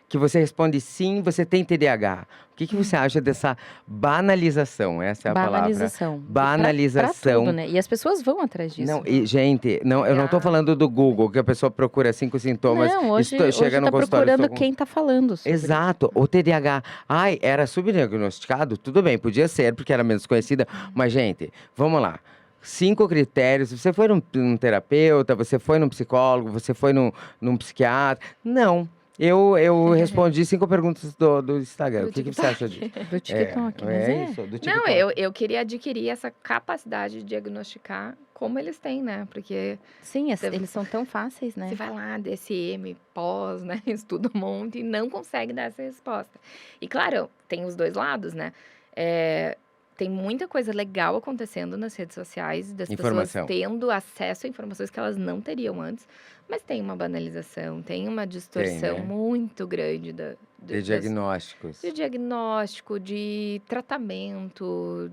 que você responde sim, você tem TDAH. O que você acha dessa banalização? Essa é a palavra. Banalização. Banalização. Pra tudo, né? E as pessoas vão atrás disso. Não, gente, eu não tô falando do Google, que a pessoa procura 5 sintomas Não, hoje, e chega hoje no tá consultório. procurando estou com- quem tá falando sobre. Exato, o TDAH. Era subdiagnosticado? Tudo bem, podia ser, porque era menos conhecida. Mas, gente, vamos lá. 5 critérios. Você foi num terapeuta, você foi num psicólogo, você foi num psiquiatra? Não. Eu respondi 5 perguntas do Instagram. Do O que você TikTok. acha disso? Do TikTok, mas isso, do Não, TikTok. eu queria adquirir essa capacidade de diagnosticar como eles têm, né? Porque Sim, Você- eles são tão fáceis, né? você vai lá, DSM, pós, né? Estuda um monte e não consegue dar essa resposta. E claro, tem os dois lados, né? Tem muita coisa legal acontecendo nas redes sociais, das Informação. pessoas tendo acesso a informações que elas não teriam antes, mas tem uma banalização, tem uma distorção né? muito grande De diagnósticos. de diagnóstico, de tratamento,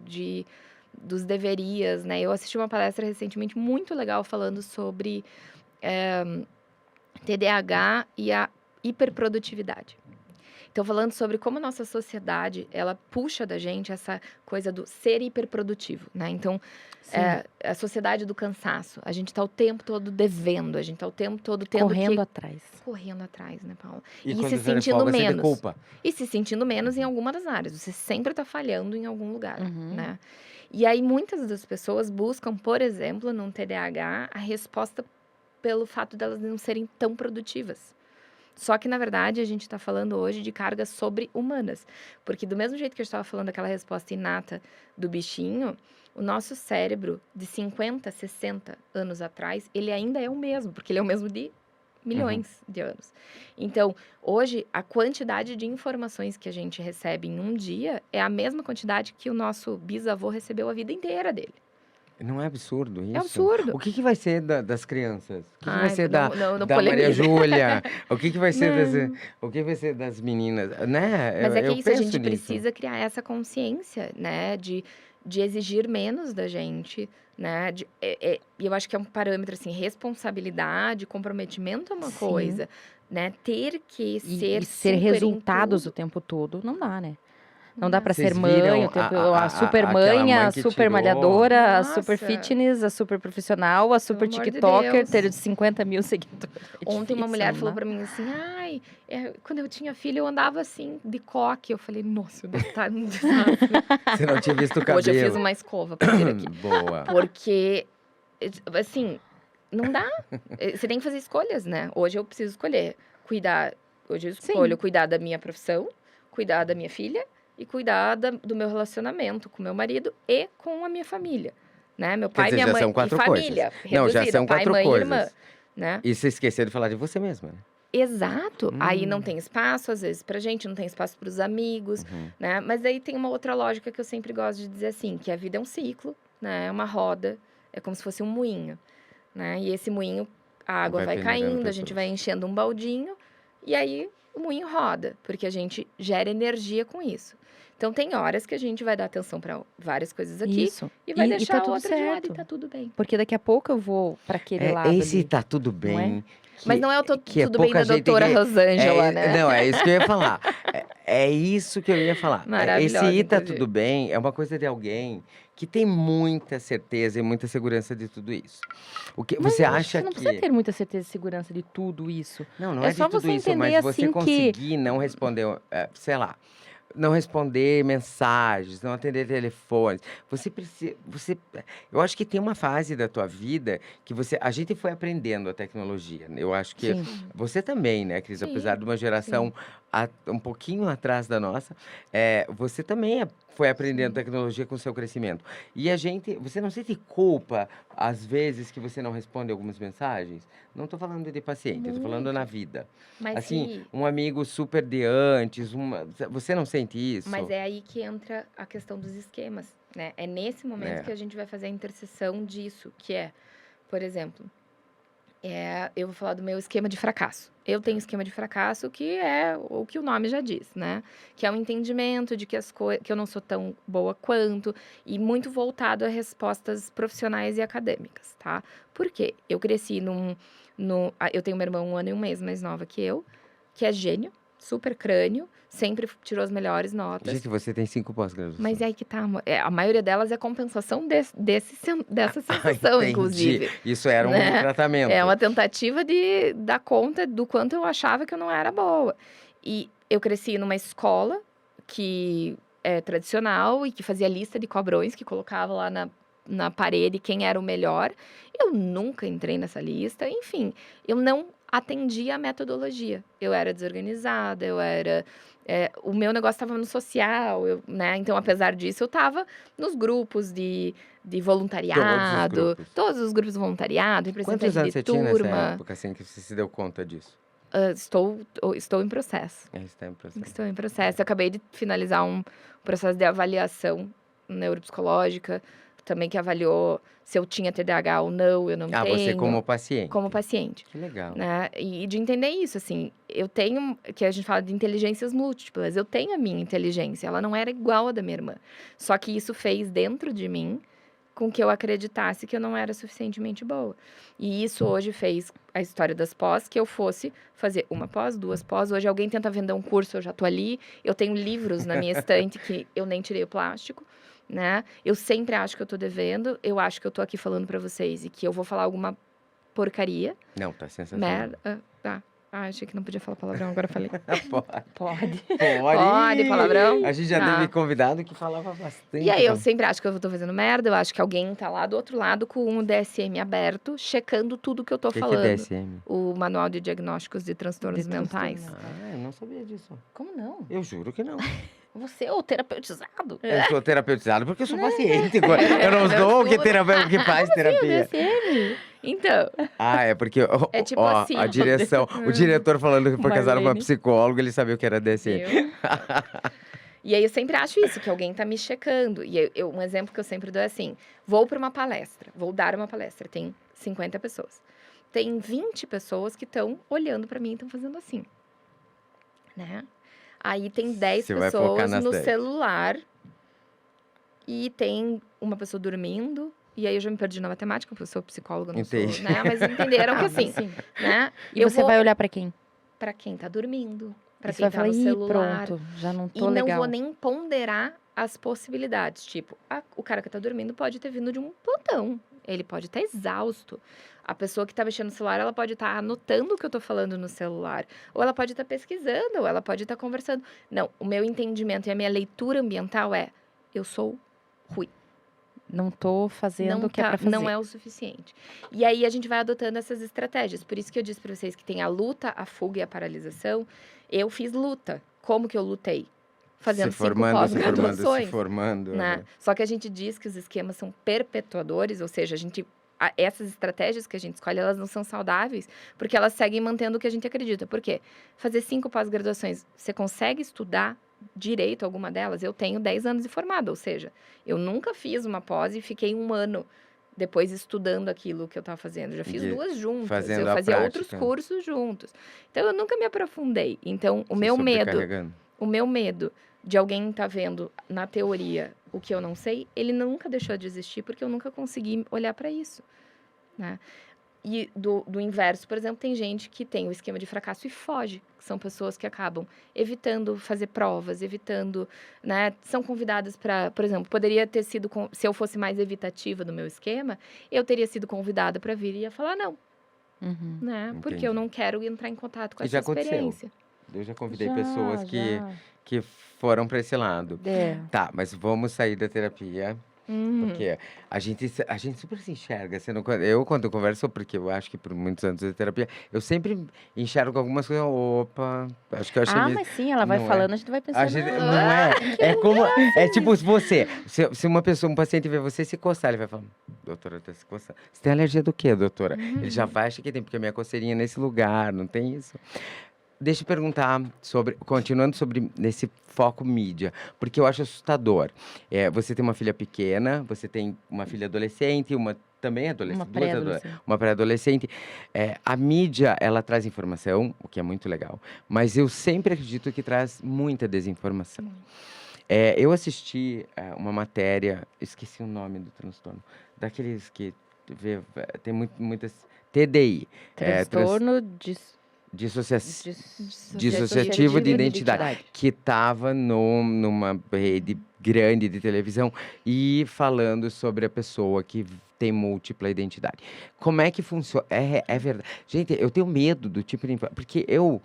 dos deverias, né? Eu assisti uma palestra recentemente muito legal falando sobre TDAH e a hiperprodutividade. Então, falando sobre como a nossa sociedade, ela puxa da gente essa coisa do ser hiperprodutivo, né? Então, Sim, a sociedade do cansaço. A gente tá o tempo todo devendo, a gente tá o tempo todo tendo correndo que... atrás. Correndo atrás, né, Paula? E E quando se você tem sentindo folga, você tem menos. culpa. E se sentindo menos em alguma das áreas. Você sempre tá falhando em algum lugar, Uhum. né? E aí, muitas das pessoas buscam, por exemplo, num TDAH, a resposta pelo fato delas não serem tão produtivas. Só que, na verdade, a gente está falando hoje de cargas sobre-humanas. Porque do mesmo jeito que eu estava falando daquela resposta inata do bichinho, o nosso cérebro, de 50, 60 anos atrás, ele ainda é o mesmo, porque ele é o mesmo de milhões de anos. Então, hoje, a quantidade de informações que a gente recebe em um dia é a mesma quantidade que o nosso bisavô recebeu a vida inteira dele. Não é absurdo É isso? absurdo. O que vai ser das crianças? O que vai Ai, ser não da Maria polemiza. Júlia? O que vai ser Não. o que vai ser das meninas? Né? Mas é que Eu isso, a penso gente nisso. precisa criar essa consciência, né? De exigir menos da gente, né? E eu acho que é um parâmetro, assim, responsabilidade, comprometimento é uma Sim. coisa, né? Ter que ser E ser super em resultados o tudo, tempo todo, não dá, né? não Não dá dá. pra ser Vocês mãe viram o tempo, a super aquela mãe, mãe a que super tirou? malhadora, a super Nossa, fitness, a super profissional, a pelo super amor de TikToker, ter Deus. 50 mil seguidores. É Ontem uma difícil, mulher não falou dá? pra mim assim, ai, quando eu tinha filho eu andava assim, de coque. Eu falei, nossa, eu devo estar num desastre. Você não tinha visto o Hoje eu fiz cabelo. uma escova pra vir aqui. Boa. Porque, assim, não dá. Você tem que fazer escolhas, né? Hoje eu preciso escolher. Hoje eu escolho Sim. cuidar da minha profissão, cuidar da minha filha e cuidar do meu relacionamento com meu marido e com a minha família. Né? Meu Quer pai, dizer, minha já mãe são e 4 família. coisas. Não, já Reduzida. são Pai, 4 mãe e irmã. coisas. Né? E você esqueceu de falar de você mesma, né? Exato. Aí não tem espaço, às vezes, pra gente, não tem espaço pros amigos, Uhum. né? Mas aí tem uma outra lógica que eu sempre gosto de dizer assim, que a vida é um ciclo, né? É uma roda, é como se fosse um moinho, né? E esse moinho, a água Vai vai peneirando caindo, a gente vai pessoas. enchendo um baldinho, e aí o moinho roda, porque a gente gera energia com isso. Então tem horas que a gente vai dar atenção pra várias coisas aqui Isso. e vai E deixar tá a tudo outra de lado e certo. tá tudo bem. Porque daqui a pouco eu vou pra aquele lado Esse ali, tá tudo não é? bem. Mas não é Que é tudo bem pouca da gente doutora que. Rosângela, né? Não, é isso que eu ia falar. É isso que eu ia falar. Esse Maravilhosa, tá inclusive. tudo bem é uma coisa de alguém que tem muita certeza e muita segurança de tudo isso. O que Mas você eu acho que acha você não precisa que. ter muita certeza e segurança de tudo isso. Não É é de só tudo você isso, entender mas você assim que conseguir não responder, sei lá, não responder mensagens, não atender telefones. Você precisa, eu acho que tem uma fase da tua vida que a gente foi aprendendo a tecnologia. Eu acho que Sim. você também, né, Cris? Apesar Sim, de uma geração um pouquinho atrás da nossa, você também foi aprendendo sim. tecnologia com o seu crescimento. E você não sente culpa às vezes que você não responde algumas mensagens? Não estou falando de paciente, eu tô falando na Muito. vida. Mas Assim, se um amigo super de antes, você não sente mas isso? é aí que entra a questão dos esquemas, né? É nesse momento que É. a gente vai fazer a interseção disso, que é, por exemplo, eu vou falar do meu esquema de fracasso. Eu tenho esquema de fracasso que é o que o nome já diz, né? Que é um entendimento de que que eu não sou tão boa quanto e muito voltado a respostas profissionais e acadêmicas, tá? Por quê? Eu cresci eu tenho uma irmã 1 ano e 1 mês mais nova que eu, que é gênio, super crânio, sempre tirou as melhores notas. Gente, você tem 5 Mas pós-graduações. é aí que tá, amor. A maioria delas é compensação dessa Ah, sensação, entendi. inclusive. Isso era um Né? tratamento. É uma tentativa de dar conta do quanto eu achava que eu não era boa. E eu cresci numa escola que é tradicional e que fazia lista de cobrões, que colocava lá na parede quem era o melhor. Eu nunca entrei nessa lista. Enfim, eu não atendia a metodologia. Eu era desorganizada, o meu negócio estava no social, né? Então, apesar disso, eu estava nos grupos de voluntariado, grupos. todos os grupos de voluntariado, Quantos representante anos de você tinha nessa turma. época, assim, que você se deu conta disso? Estou em processo. Está em processo. Estou em processo. Eu acabei de finalizar um processo de avaliação neuropsicológica, também que avaliou se eu tinha TDAH ou não, eu não Ah, tenho. você como paciente. Como paciente. Que legal. Né? E de entender isso, assim, eu tenho, que a gente fala de inteligências múltiplas, eu tenho a minha inteligência, ela não era igual à da minha irmã. Só que isso fez dentro de mim com que eu acreditasse que eu não era suficientemente boa. E isso hoje fez a história das pós, que eu fosse fazer uma pós, 2 pós. Hoje alguém tenta vender um curso, eu já tô ali. Eu tenho livros na minha estante que eu nem tirei o plástico, né? Eu sempre acho que eu tô devendo. Eu acho que eu tô aqui falando pra vocês e que eu vou falar alguma porcaria, Não, tá sensacional. merda. Achei que não podia falar palavrão, agora eu falei. Pode. Pode. Pode, palavrão? A gente já Tá. teve convidado que falava bastante. E aí eu sempre acho que eu tô fazendo merda, eu acho que alguém tá lá do outro lado com um DSM aberto, checando tudo que eu tô O que falando. é DSM? O Manual de Diagnósticos de Transtornos De Mentais. transtorno. Ah, eu não sabia disso. Como não? Eu juro que não. Você é o terapeutizado. Eu sou terapeutizado porque eu sou paciente. Eu não sou o que faz terapia. DSM. Então, Ah, é porque É tipo ó, assim. a direção, o diretor falando que foi casado com uma Marlene. psicóloga, ele sabia o que era DSM. viu? E aí eu sempre acho isso, que alguém tá me checando. E um exemplo que eu sempre dou é assim: vou para uma palestra, vou dar uma palestra, tem 50 pessoas. Tem 20 pessoas que estão olhando para mim e estão fazendo assim, né? Aí tem 10 Você vai focar pessoas nas no 10. celular e tem uma pessoa dormindo. E aí eu já me perdi na matemática, porque eu sou psicóloga, não Entendi. sou, né? Mas entenderam que assim, Sim. né? E eu você vou vai olhar pra quem? para quem tá dormindo, para E você quem vai tá falar, no ih, celular. pronto, já não E tô não legal. vou nem ponderar as possibilidades. Tipo, o cara que tá dormindo pode ter vindo de um plantão. Ele pode estar exausto. A pessoa que tá mexendo no celular, ela pode estar anotando o que eu tô falando no celular. Ou ela pode estar pesquisando, ou ela pode estar conversando. Não, o meu entendimento e a minha leitura ambiental é: eu sou ruim. Não tô fazendo o que é pra fazer. Não é o suficiente. E aí a gente vai adotando essas estratégias. Por isso que eu disse para vocês que tem a luta, a fuga e a paralisação. Eu fiz luta. Como que eu lutei? Fazendo Se formando, 5 se formando, se pós-graduações. formando. Né? Só que a gente diz que os esquemas são perpetuadores, ou seja, essas estratégias que a gente escolhe, elas não são saudáveis, porque elas seguem mantendo o que a gente acredita. Por quê? Fazer 5 pós-graduações, você consegue estudar direito alguma delas? Eu tenho 10 anos de formada, ou seja, eu nunca fiz uma pós e fiquei 1 ano depois estudando aquilo que eu estava fazendo. Eu já fiz E 2 juntas, fazendo eu a fazia outros prática. cursos juntos. Então, eu nunca me aprofundei. Então, o Se meu medo sobrecarregando. de alguém estar vendo na teoria o que eu não sei, ele nunca deixou de existir, porque eu nunca consegui olhar para isso, né? E do inverso, por exemplo, tem gente que tem o esquema de fracasso e foge, que são pessoas que acabam evitando fazer provas, evitando, né? São convidadas para, por exemplo, poderia ter sido, se eu fosse mais evitativa do meu esquema, eu teria sido convidada para vir e ia falar não, Uhum. né? Porque Entendi. eu não quero entrar em contato com E essa já aconteceu. experiência. Eu já convidei Já, pessoas que, já. que foram para esse lado. É. Tá, mas vamos sair da terapia. Uhum. Porque a gente super se enxerga. Quando eu converso, porque eu acho que por muitos anos de terapia, eu sempre enxergo algumas coisas. Opa, acho que eu achei. Mas sim, ela vai Não é. falando, a gente vai A pensando. gente, "Ah, não é? É como. É tipo se uma pessoa, um paciente vê você se coçar, ele vai falar: doutora, tá se coçando. Você tem alergia do quê, doutora? Ele já vai achar que tem, porque a minha coceirinha é nesse lugar, não tem isso. Deixa eu perguntar continuando sobre nesse foco mídia, porque eu acho assustador. Você tem uma filha pequena, você tem uma filha adolescente, uma também adolescente, Uma pré-adolescente. uma pré-adolescente. A mídia, ela traz informação, o que é muito legal, mas eu sempre acredito que traz muita desinformação. Eu assisti uma matéria, esqueci o nome do transtorno, daqueles que tem muitas TDI, Transtorno dissociativo de identidade, que estava numa rede grande de televisão e falando sobre a pessoa que tem múltipla identidade. Como é que funciona? É verdade. Gente, eu tenho medo do tipo de porque eu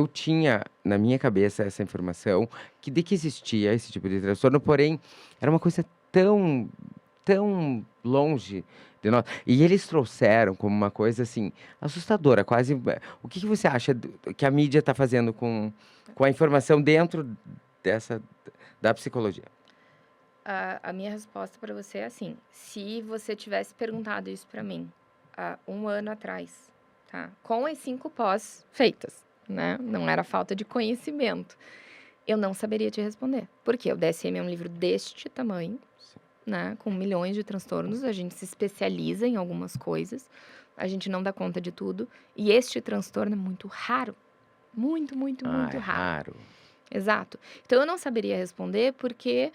tinha na minha cabeça essa informação de que existia esse tipo de transtorno, porém era uma coisa tão longe de nós. E eles trouxeram como uma coisa assim assustadora, quase. O que você acha que a mídia está fazendo com a informação dentro da psicologia? A minha resposta para você é assim: se você tivesse perguntado isso para mim há 1 ano atrás, tá? Com as 5 pós feitas, né? Não era falta de conhecimento. Eu não saberia te responder. Porque o DSM é um livro deste tamanho, né? Com milhões de transtornos. A gente se especializa em algumas coisas. A gente não dá conta de tudo. E este transtorno é muito raro. Muito, muito, muito É raro. raro. Exato. Então, eu não saberia responder porque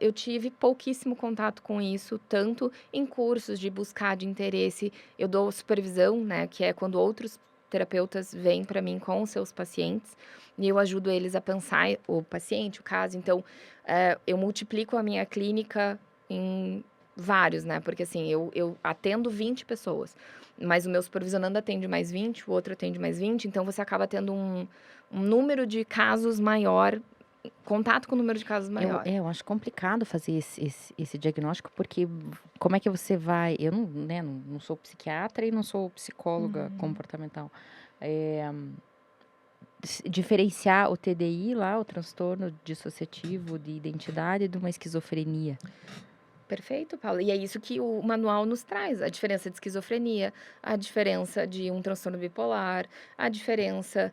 eu tive pouquíssimo contato com isso, tanto em cursos de buscar de interesse. Eu dou supervisão, né, que é quando outros terapeutas vêm para mim com os seus pacientes e eu ajudo eles a pensar o paciente, o caso. Então, eu multiplico a minha clínica em vários, né? Porque assim, eu atendo 20 pessoas, mas o meu supervisionando atende mais 20, o outro atende mais 20, então você acaba tendo um número de casos maior, contato com o número de casos maior. Eu acho complicado fazer esse diagnóstico, porque como é que você vai. Eu não, né, não sou psiquiatra e não sou psicóloga comportamental. Diferenciar o TDI lá, o transtorno dissociativo de identidade, de uma esquizofrenia. Perfeito, Paula. E é isso que o manual nos traz: a diferença de esquizofrenia, a diferença de um transtorno bipolar, a diferença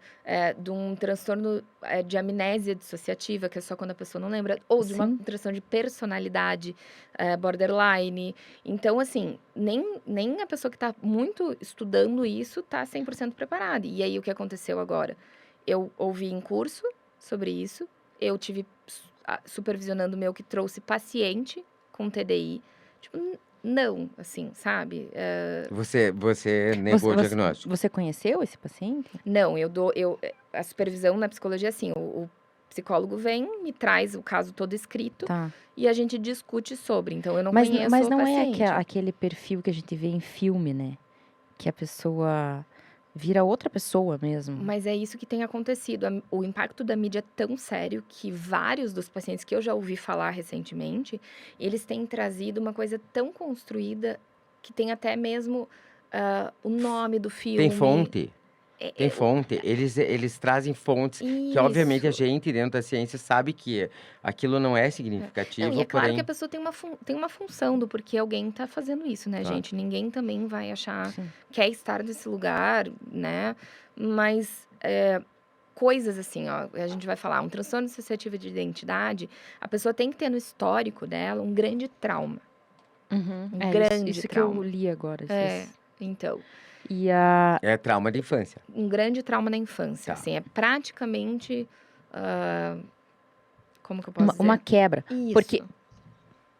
de um transtorno de amnésia dissociativa, que é só quando a pessoa não lembra, ou de um transtorno de personalidade borderline. Então, assim, nem a pessoa que está muito estudando isso está 100% preparada. E aí, o que aconteceu agora? Eu ouvi em curso sobre isso, eu tive supervisionando o meu que trouxe paciente com TDI. Tipo, não, assim, sabe? Você negou o diagnóstico? Você conheceu esse paciente? Não, a supervisão na psicologia, assim, o psicólogo vem, me traz o caso todo escrito Tá. e a gente discute sobre. Então, eu não conheço Mas o não paciente. é aquele perfil que a gente vê em filme, né? Que a pessoa vira outra pessoa mesmo. Mas é isso que tem acontecido. O impacto da mídia é tão sério que vários dos pacientes que eu já ouvi falar recentemente, eles têm trazido uma coisa tão construída que tem até mesmo o nome do filme. Tem fonte. Tem fonte. Eles trazem fontes que, obviamente, a Isso. gente, dentro da ciência, sabe que aquilo não é significativo, Não, e é claro porém... que a pessoa tem uma função do porquê alguém tá fazendo isso, né, Claro. gente? Ninguém também vai achar, Sim. quer estar nesse lugar, né? Mas coisas assim, ó, a gente vai falar, um transtorno dissociativo de identidade, a pessoa tem que ter no histórico dela um grande trauma. Uhum. Um grande isso que trauma. eu li agora. Então, E É trauma de infância. um grande trauma na infância, Tá. assim, é praticamente, como que eu posso dizer? uma quebra. Isso.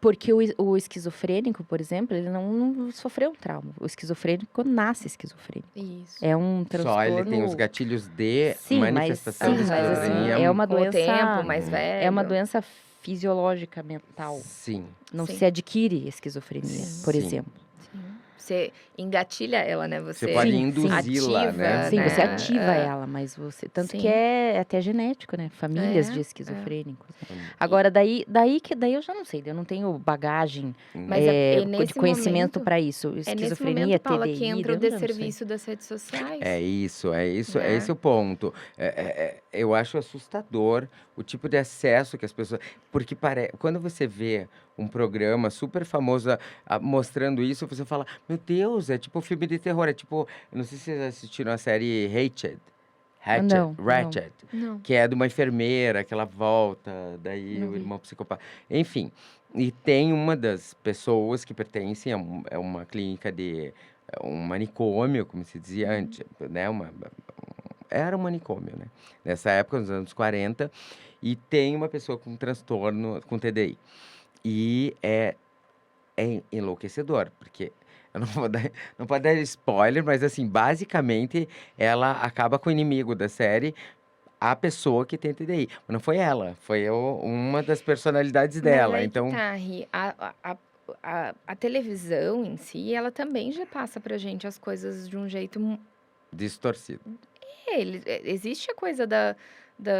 Porque o esquizofrênico, por exemplo, ele não sofreu um trauma. O esquizofrênico nasce esquizofrênico. Isso. É um transtorno... Só ele tem os gatilhos de Sim, manifestação mas da assim, esquizofrenia. é uma Com o doença... tempo, mais velho. É uma doença fisiológica mental. Sim. Não Sim. se adquire esquizofrenia, por Sim. exemplo. Você engatilha ela, né? Você pode Sim, induzi-la, ativa, né? Sim, você né? ativa ela, mas você... Tanto Sim. que é até genético, né? Famílias É, de esquizofrênicos. Hum. Agora, daí eu já não sei, eu não tenho bagagem Mas é de nesse conhecimento momento- para isso. É nesse Esquizofrenia, momento, Paula, TDI, que entra o eu já não sei. desserviço das redes sociais. É isso, é Né? esse o ponto. Eu acho assustador o tipo de acesso que as pessoas... Porque quando você vê um programa super famoso mostrando isso, você fala, meu Deus, é tipo filme de terror, é tipo... Eu não sei se vocês assistiram a série Não. Ratched, Não. que é de uma enfermeira que ela volta, daí Não o vi. irmão psicopata. Enfim, e tem uma das pessoas que pertence a uma clínica de... um manicômio, como se dizia antes, né? Era um manicômio, né? Nessa época, nos anos 40, e tem uma pessoa com transtorno, com TDI. E é enlouquecedor, porque eu não pode dar spoiler, mas assim, basicamente, ela acaba com o inimigo da série, a pessoa que tem TDI. Mas não foi ela, foi uma das personalidades dela. Mas aí Então, que tá, Ri. A televisão em si, ela também já passa pra gente as coisas de um jeito... distorcido. Existe a coisa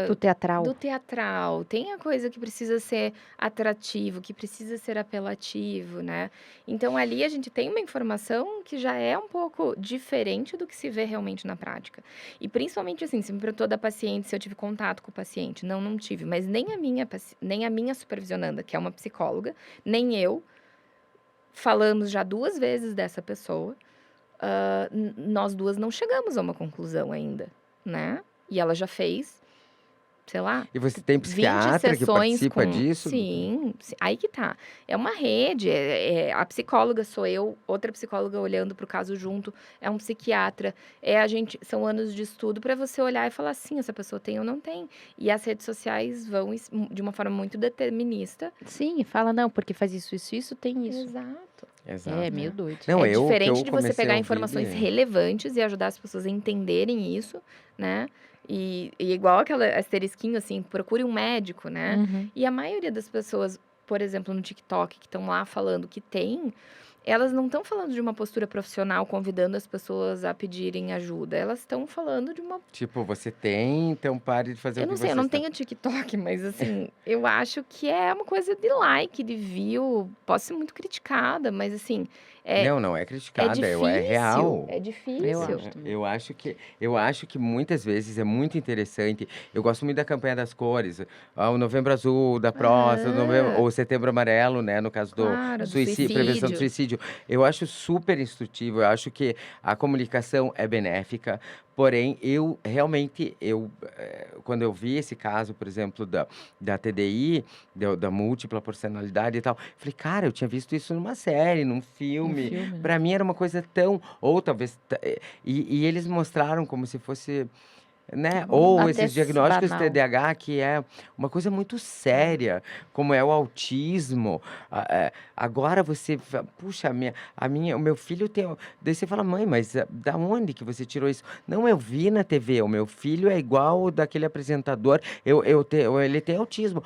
Do teatral. do teatral, tem a coisa que precisa ser atrativo, que precisa ser apelativo, né? Então, ali a gente tem uma informação que já é um pouco diferente do que se vê realmente na prática. E principalmente, assim, se me perguntou da paciente, se eu tive contato com o paciente. Não tive, mas nem a minha supervisionanda, que é uma psicóloga, nem eu, falamos já 2 vezes dessa pessoa. Nós duas não chegamos a uma conclusão ainda, né? E ela já fez sei lá, E você tem 20 psiquiatra que sessões participa com. disso? Sim, aí que tá. É uma rede, a psicóloga sou eu, outra psicóloga olhando pro caso junto, é um psiquiatra, são anos de estudo para você olhar e falar assim, essa pessoa tem ou não tem. E as redes sociais vão de uma forma muito determinista. Sim, e fala, não, porque faz isso, tem isso. Exato. É Exato. meio Né? doido. Não, É o que diferente eu de você comecei a pegar ouvir informações relevantes e ajudar as pessoas a entenderem isso, né? E igual aquela asterisquinho, assim, procure um médico, né? Uhum. E a maioria das pessoas, por exemplo, no TikTok, que estão lá falando que tem, elas não estão falando de uma postura profissional, convidando as pessoas a pedirem ajuda. Elas estão falando de uma. Tipo, você tem, então pare de fazer Eu o que não sei, eu você não está. tenho TikTok, mas assim, eu acho que é uma coisa de like, de view. Posso ser muito criticada, mas assim, é, Não, não é é criticada, é difícil. real. É Eu difícil. acho também. Eu acho que muitas vezes é muito interessante. Eu gosto muito da campanha das cores, o Novembro Azul da próstata, Aham, ou Setembro Amarelo, né, no caso do claro, do suicídio, prevenção do suicídio. suicídio. Eu acho super instrutivo. Eu acho que a comunicação é benéfica. Porém, eu realmente, quando eu vi esse caso, por exemplo, da TDI, da múltipla personalidade e tal, falei, cara, eu tinha visto isso numa série, num Um filme. filme, né? Pra mim era uma coisa tão. Ou talvez. E eles mostraram como se fosse. Né? Ou Até esses diagnósticos de banal. TDAH, que é uma coisa muito séria, como é o autismo. Agora você. Puxa, o meu filho tem. Daí você fala, mãe, mas da onde que você tirou isso? Não, eu vi na TV, o meu filho é igual o daquele apresentador, ele tem autismo.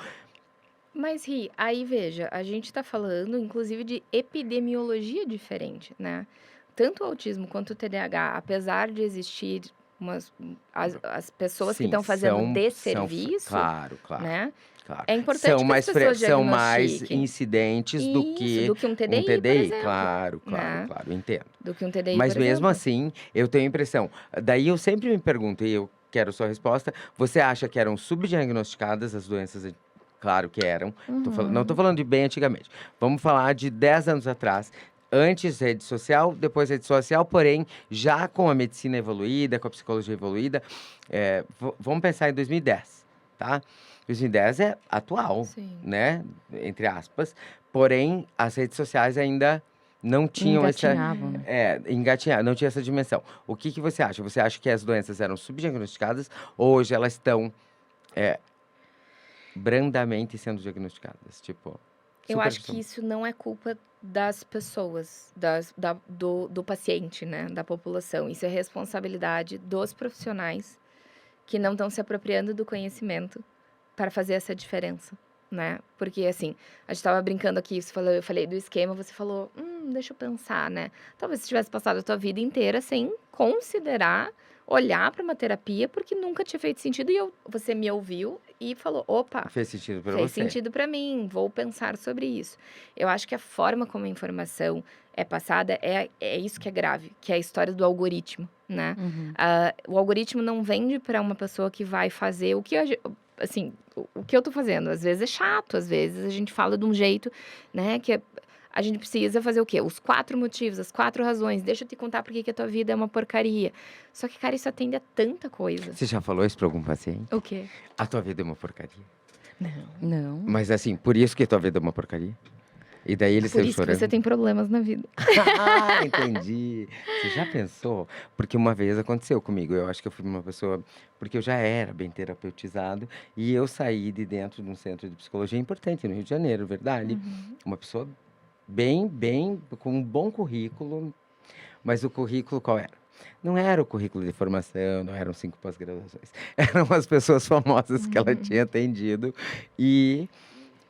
Mas, Ri, aí veja, a gente tá falando, inclusive, de epidemiologia diferente, né? Tanto o autismo quanto o TDAH, apesar de existir as pessoas que Sim, estão fazendo desserviço, claro, claro, né? claro. É São importante que as mais, pessoas são mais diagnostiquem. incidentes do Isso, que do que um um TDI, por TDI. exemplo, Claro, claro, né? claro, entendo. Do que um TDI, Mas por mesmo exemplo. assim, eu tenho a impressão. Daí eu sempre me pergunto, e eu quero sua resposta. Você acha que eram subdiagnosticadas as doenças? Claro que eram. Não estou Uhum. falando de bem antigamente. Vamos falar de 10 anos atrás. Antes rede social, depois rede social, porém, já com a medicina evoluída, com a psicologia evoluída. Vamos pensar em 2010, tá? 2010 é atual, Sim. né? Entre aspas. Porém, as redes sociais ainda não tinham essa. Engatinhavam, né? Engatinhar, não tinha essa dimensão. O que que você acha? Você acha que as doenças eram subdiagnosticadas ou hoje elas estão brandamente sendo diagnosticadas? Tipo, Eu acho que superficialmente. isso não é culpa das pessoas, do paciente, né? Da população. Isso é responsabilidade dos profissionais que não estão se apropriando do conhecimento para fazer essa diferença, né? Porque, assim, a gente estava brincando aqui, eu falei do esquema, você falou, deixa eu pensar, né? Talvez você tivesse passado a tua vida inteira sem considerar olhar para uma terapia, porque nunca tinha feito sentido, e você me ouviu e falou, opa, Fez sentido para fez você? sentido para mim, vou pensar sobre isso. Eu acho que a forma como a informação é passada é isso que é grave, que é a história do algoritmo, né? Uhum. O algoritmo não vende para uma pessoa que vai fazer o que assim, o que eu tô fazendo. Às vezes é chato, às vezes a gente fala de um jeito, né, a gente precisa fazer o quê? Os 4 motivos, as 4 razões. Deixa eu te contar por que a tua vida é uma porcaria. Só que, cara, isso atende a tanta coisa. Você já falou isso para algum paciente? O quê? A tua vida é uma porcaria. Não. Não. Mas assim, por isso que a tua vida é uma porcaria? E daí ele Por saiu isso que você chorando? tem problemas na vida. Ah, entendi. Você já pensou? Porque uma vez aconteceu comigo. Eu acho que eu fui uma pessoa. Porque eu já era bem terapeutizado. E eu saí de dentro de um centro de psicologia importante no Rio de Janeiro, verdade? Uma pessoa bem, com um bom currículo. Mas o currículo qual era? Não era o currículo de formação, não eram 5 pós-graduações. Eram as pessoas famosas que ela tinha atendido. E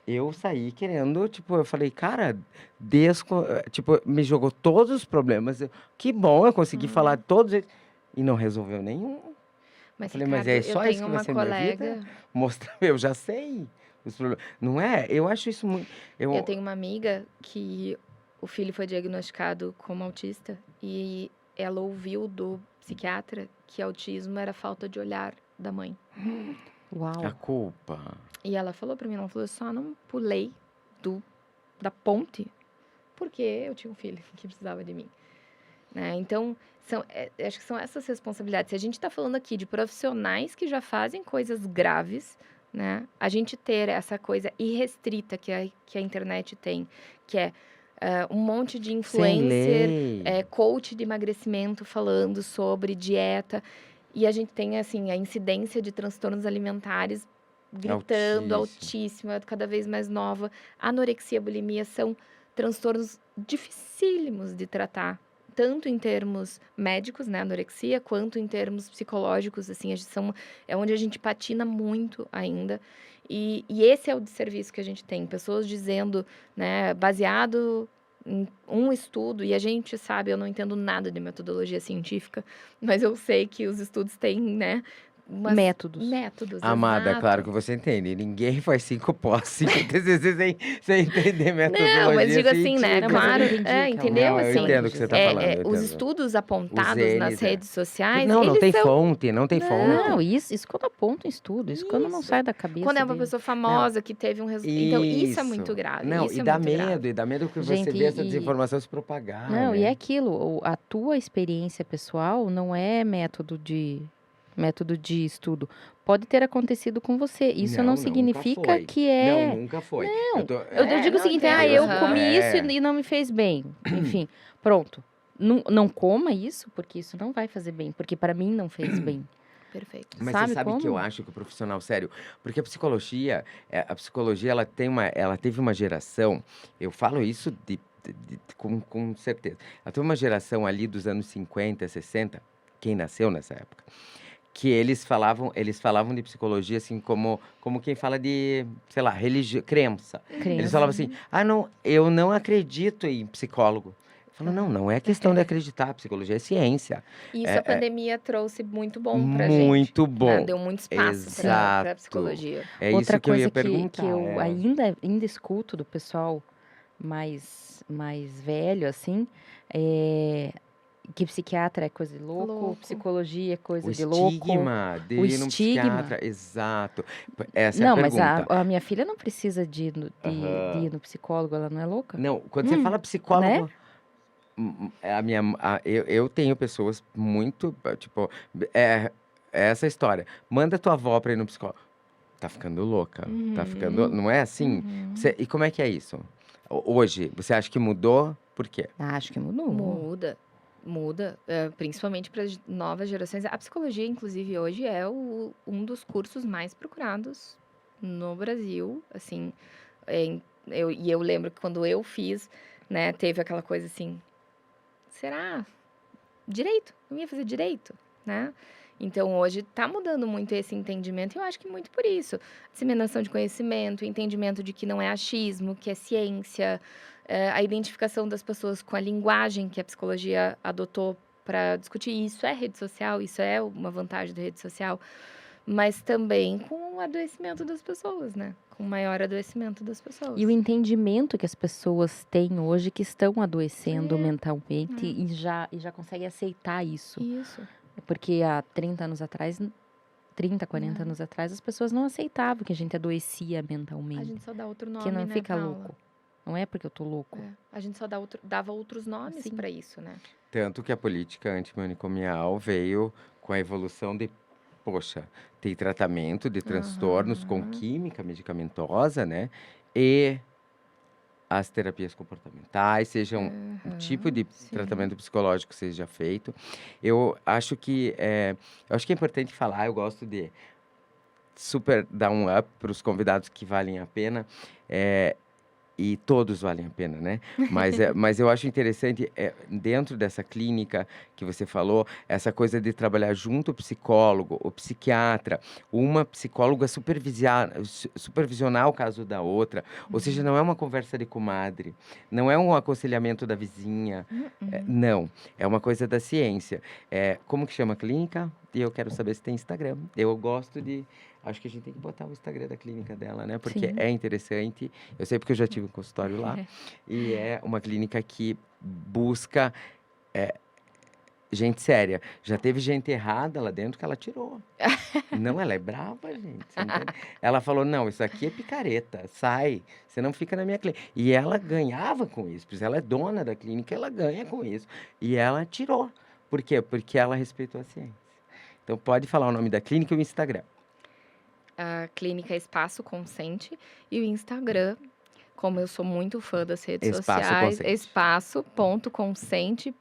eu saí querendo, tipo, eu falei, cara, tipo, me jogou todos os problemas. Que bom, eu consegui falar todos eles. E não resolveu nenhum. Eu Mas, falei, mas Ricardo, é eu só isso tenho que vai uma ser minha vida? colega, Mostrar, eu já sei os problemas. Não é? Eu acho isso muito. eu tenho uma amiga que o filho foi diagnosticado como autista e ela ouviu do psiquiatra que autismo era falta de olhar da mãe. A Uau. culpa. E ela falou pra mim, ela falou, eu só não pulei da ponte porque eu tinha um filho que precisava de mim. né? Então, acho que são essas responsabilidades. Se a gente está falando aqui de profissionais que já fazem coisas graves, né? A gente ter essa coisa irrestrita que a internet tem, que é um monte de Sem influencer, lei. coach de emagrecimento falando sobre dieta, e a gente tem, assim, a incidência de transtornos alimentares gritando, Altíssimo. altíssima, cada vez mais nova. Anorexia, bulimia são transtornos dificílimos de tratar, tanto em termos médicos, né, anorexia, quanto em termos psicológicos, assim, é onde a gente patina muito ainda. E esse é o desserviço que a gente tem. Pessoas dizendo, né, baseado em um estudo, e a gente sabe, eu não entendo nada de metodologia científica, mas eu sei que os estudos têm, né, Métodos. métodos, Amada, claro exato. que você entende. Ninguém faz 5 pós, 5 TCC sem entender Não, mas metodologia digo assim, né? científica. Não, mas eu Claro, entendi o que ela entendeu? Não, eu quis Assim, entendo o que você dizer. está falando, eu os entendo. estudos Os apontados nas N's, redes sociais, Não, não eles tem são. fonte, não tem fonte. Não, isso quando aponta um estudo, isso quando não Isso. sai da cabeça Quando é uma dele. pessoa Não, famosa que teve um resultado. Então, isso é muito isso. grave. Não, Isso e é dá muito grave. medo, e dá medo que você Gente, vê essa desinformação se propagar, não, e é né? aquilo, a tua experiência pessoal não é método de estudo. Pode ter acontecido com você. Isso não Não, nunca significa foi. que Não, é. nunca foi. Não, Eu eu digo o Não, seguinte, entendo. eu Aham. comi isso e não me fez bem. Enfim, pronto. Não, não coma isso, porque isso não vai fazer bem, porque para mim não fez bem. Perfeito. Mas Sabe você sabe que eu como? acho que o profissional sério, porque a psicologia ela teve uma geração, eu falo isso com certeza. Ela teve uma geração ali dos anos 50, 60, quem nasceu nessa época, que eles falavam de psicologia assim como quem fala de, sei lá, crença. Eles Crença. falavam assim: "Ah, não, eu não acredito em psicólogo". Eu falo: "Não, não é questão de acreditar, psicologia é ciência". Isso a É pandemia trouxe muito bom pra gente. muito Né? bom. Deu muito espaço pra Exato. psicologia. É Outra isso que eu ia coisa que perguntar. eu ainda escuto do pessoal mais velho, assim, é que psiquiatra é coisa de louco, Louco. psicologia é O coisa de louco. estigma de O ir num estigma. psiquiatra, exato. Essa é a Não, mas pergunta. a minha filha não precisa de Aham. ir no psicólogo, ela não é louca? Não, quando você fala Né? psicólogo, eu tenho pessoas muito, tipo, é, é essa história. Manda tua avó pra ir no psicólogo. Tá ficando louca. Tá ficando, não é assim? E como é que é isso? Hoje, você acha que mudou? Por quê? Acho que mudou. Muda, principalmente para as novas gerações. A psicologia, inclusive, hoje é um dos cursos mais procurados no Brasil, assim, e eu lembro que quando eu fiz, né, teve aquela coisa assim, será? Direito? Eu ia fazer direito, né? Então, hoje está mudando muito esse entendimento, e eu acho que muito por isso. Disseminação de conhecimento, entendimento de que não é achismo, que é ciência, a identificação das pessoas com a linguagem que a psicologia adotou para discutir. Isso é rede social, isso é uma vantagem da rede social, mas também com o adoecimento das pessoas, né? Com o maior adoecimento das pessoas. E o entendimento que as pessoas têm hoje que estão adoecendo mentalmente e já conseguem aceitar isso. Isso. Porque há 30 anos atrás, 30, 40 anos atrás, as pessoas não aceitavam que a gente adoecia A mentalmente. gente só dá outro nome, Que não né, fica Paula? louco. Não é porque eu tô louco. A gente só dava outros nomes Sim. para isso, né? Tanto que a política antimanicomial veio com a evolução de, poxa, tem tratamento de transtornos com química medicamentosa, né? E as terapias comportamentais, sejam o tipo de Sim. tratamento psicológico seja feito. Eu acho que é importante falar, eu gosto de super dar um up para os convidados que valem a pena. E todos valem a pena, né? Mas eu acho interessante, dentro dessa clínica que você falou, essa coisa de trabalhar junto o psicólogo, o psiquiatra, uma psicóloga supervisionar o caso da outra. Ou seja, não é uma conversa de comadre, não é um aconselhamento da vizinha, não, é uma coisa da ciência. Como que chama a clínica? E eu quero saber se tem Instagram. Eu gosto de... Acho que a gente tem que botar o Instagram da clínica dela, né? Porque Sim. é interessante. Eu sei porque eu já tive um consultório lá. E é uma clínica que busca gente séria. Já teve gente errada lá dentro que ela tirou. Não, ela é brava, gente. Você não entende? Ela falou, não, isso aqui é picareta, sai, você não fica na minha clínica. E ela ganhava com isso, porque ela é dona da clínica, ela ganha com isso. E ela tirou. Por quê? Porque ela respeitou a ciência. Então pode falar o nome da clínica e o Instagram. A clínica Espaço Consente e o Instagram, como eu sou muito fã das redes Espaço sociais, Consente.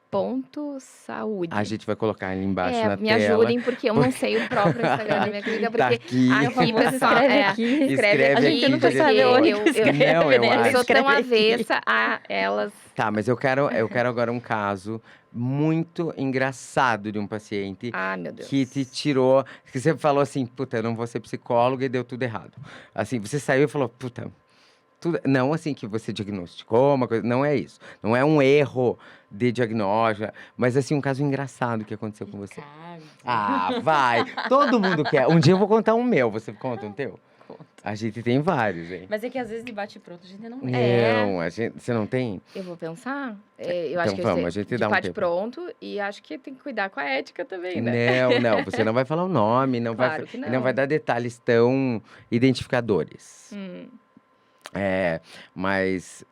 espaço.consente.saúde. A gente vai colocar ali embaixo na Me tela. ajudem, porque eu não sei o próprio Instagram da minha clínica, Tá porque aqui. aqui, pessoal, escreve aqui. Escreve A gente aqui nunca sabe direitinho. onde eu, que escreve, Não, eu né? acho. eu sou Escreve tão aqui. avessa a elas. Tá, mas eu quero agora um caso muito engraçado de um paciente Ah, meu Deus. que te tirou, que você falou assim, puta, eu não vou ser psicóloga e deu tudo errado. Assim, você saiu e falou, puta, não assim que você diagnosticou, uma coisa, não é isso. Não é um erro de diagnóstico, mas assim, um caso engraçado que aconteceu com você. Ricardo. Ah, vai! Todo mundo quer. Um dia eu vou contar um meu, você conta um teu? Conto. A gente tem vários, hein? Mas é que às vezes de bate-pronto a gente não Não, você não tem? Eu vou pensar. Eu acho Então que vamos, eu a sei gente de dá um bate tempo. pronto e acho que tem que cuidar com a ética também, né? Não, você não vai falar o nome, não Claro vai, que e não. não vai dar detalhes tão identificadores. Hum. Mas,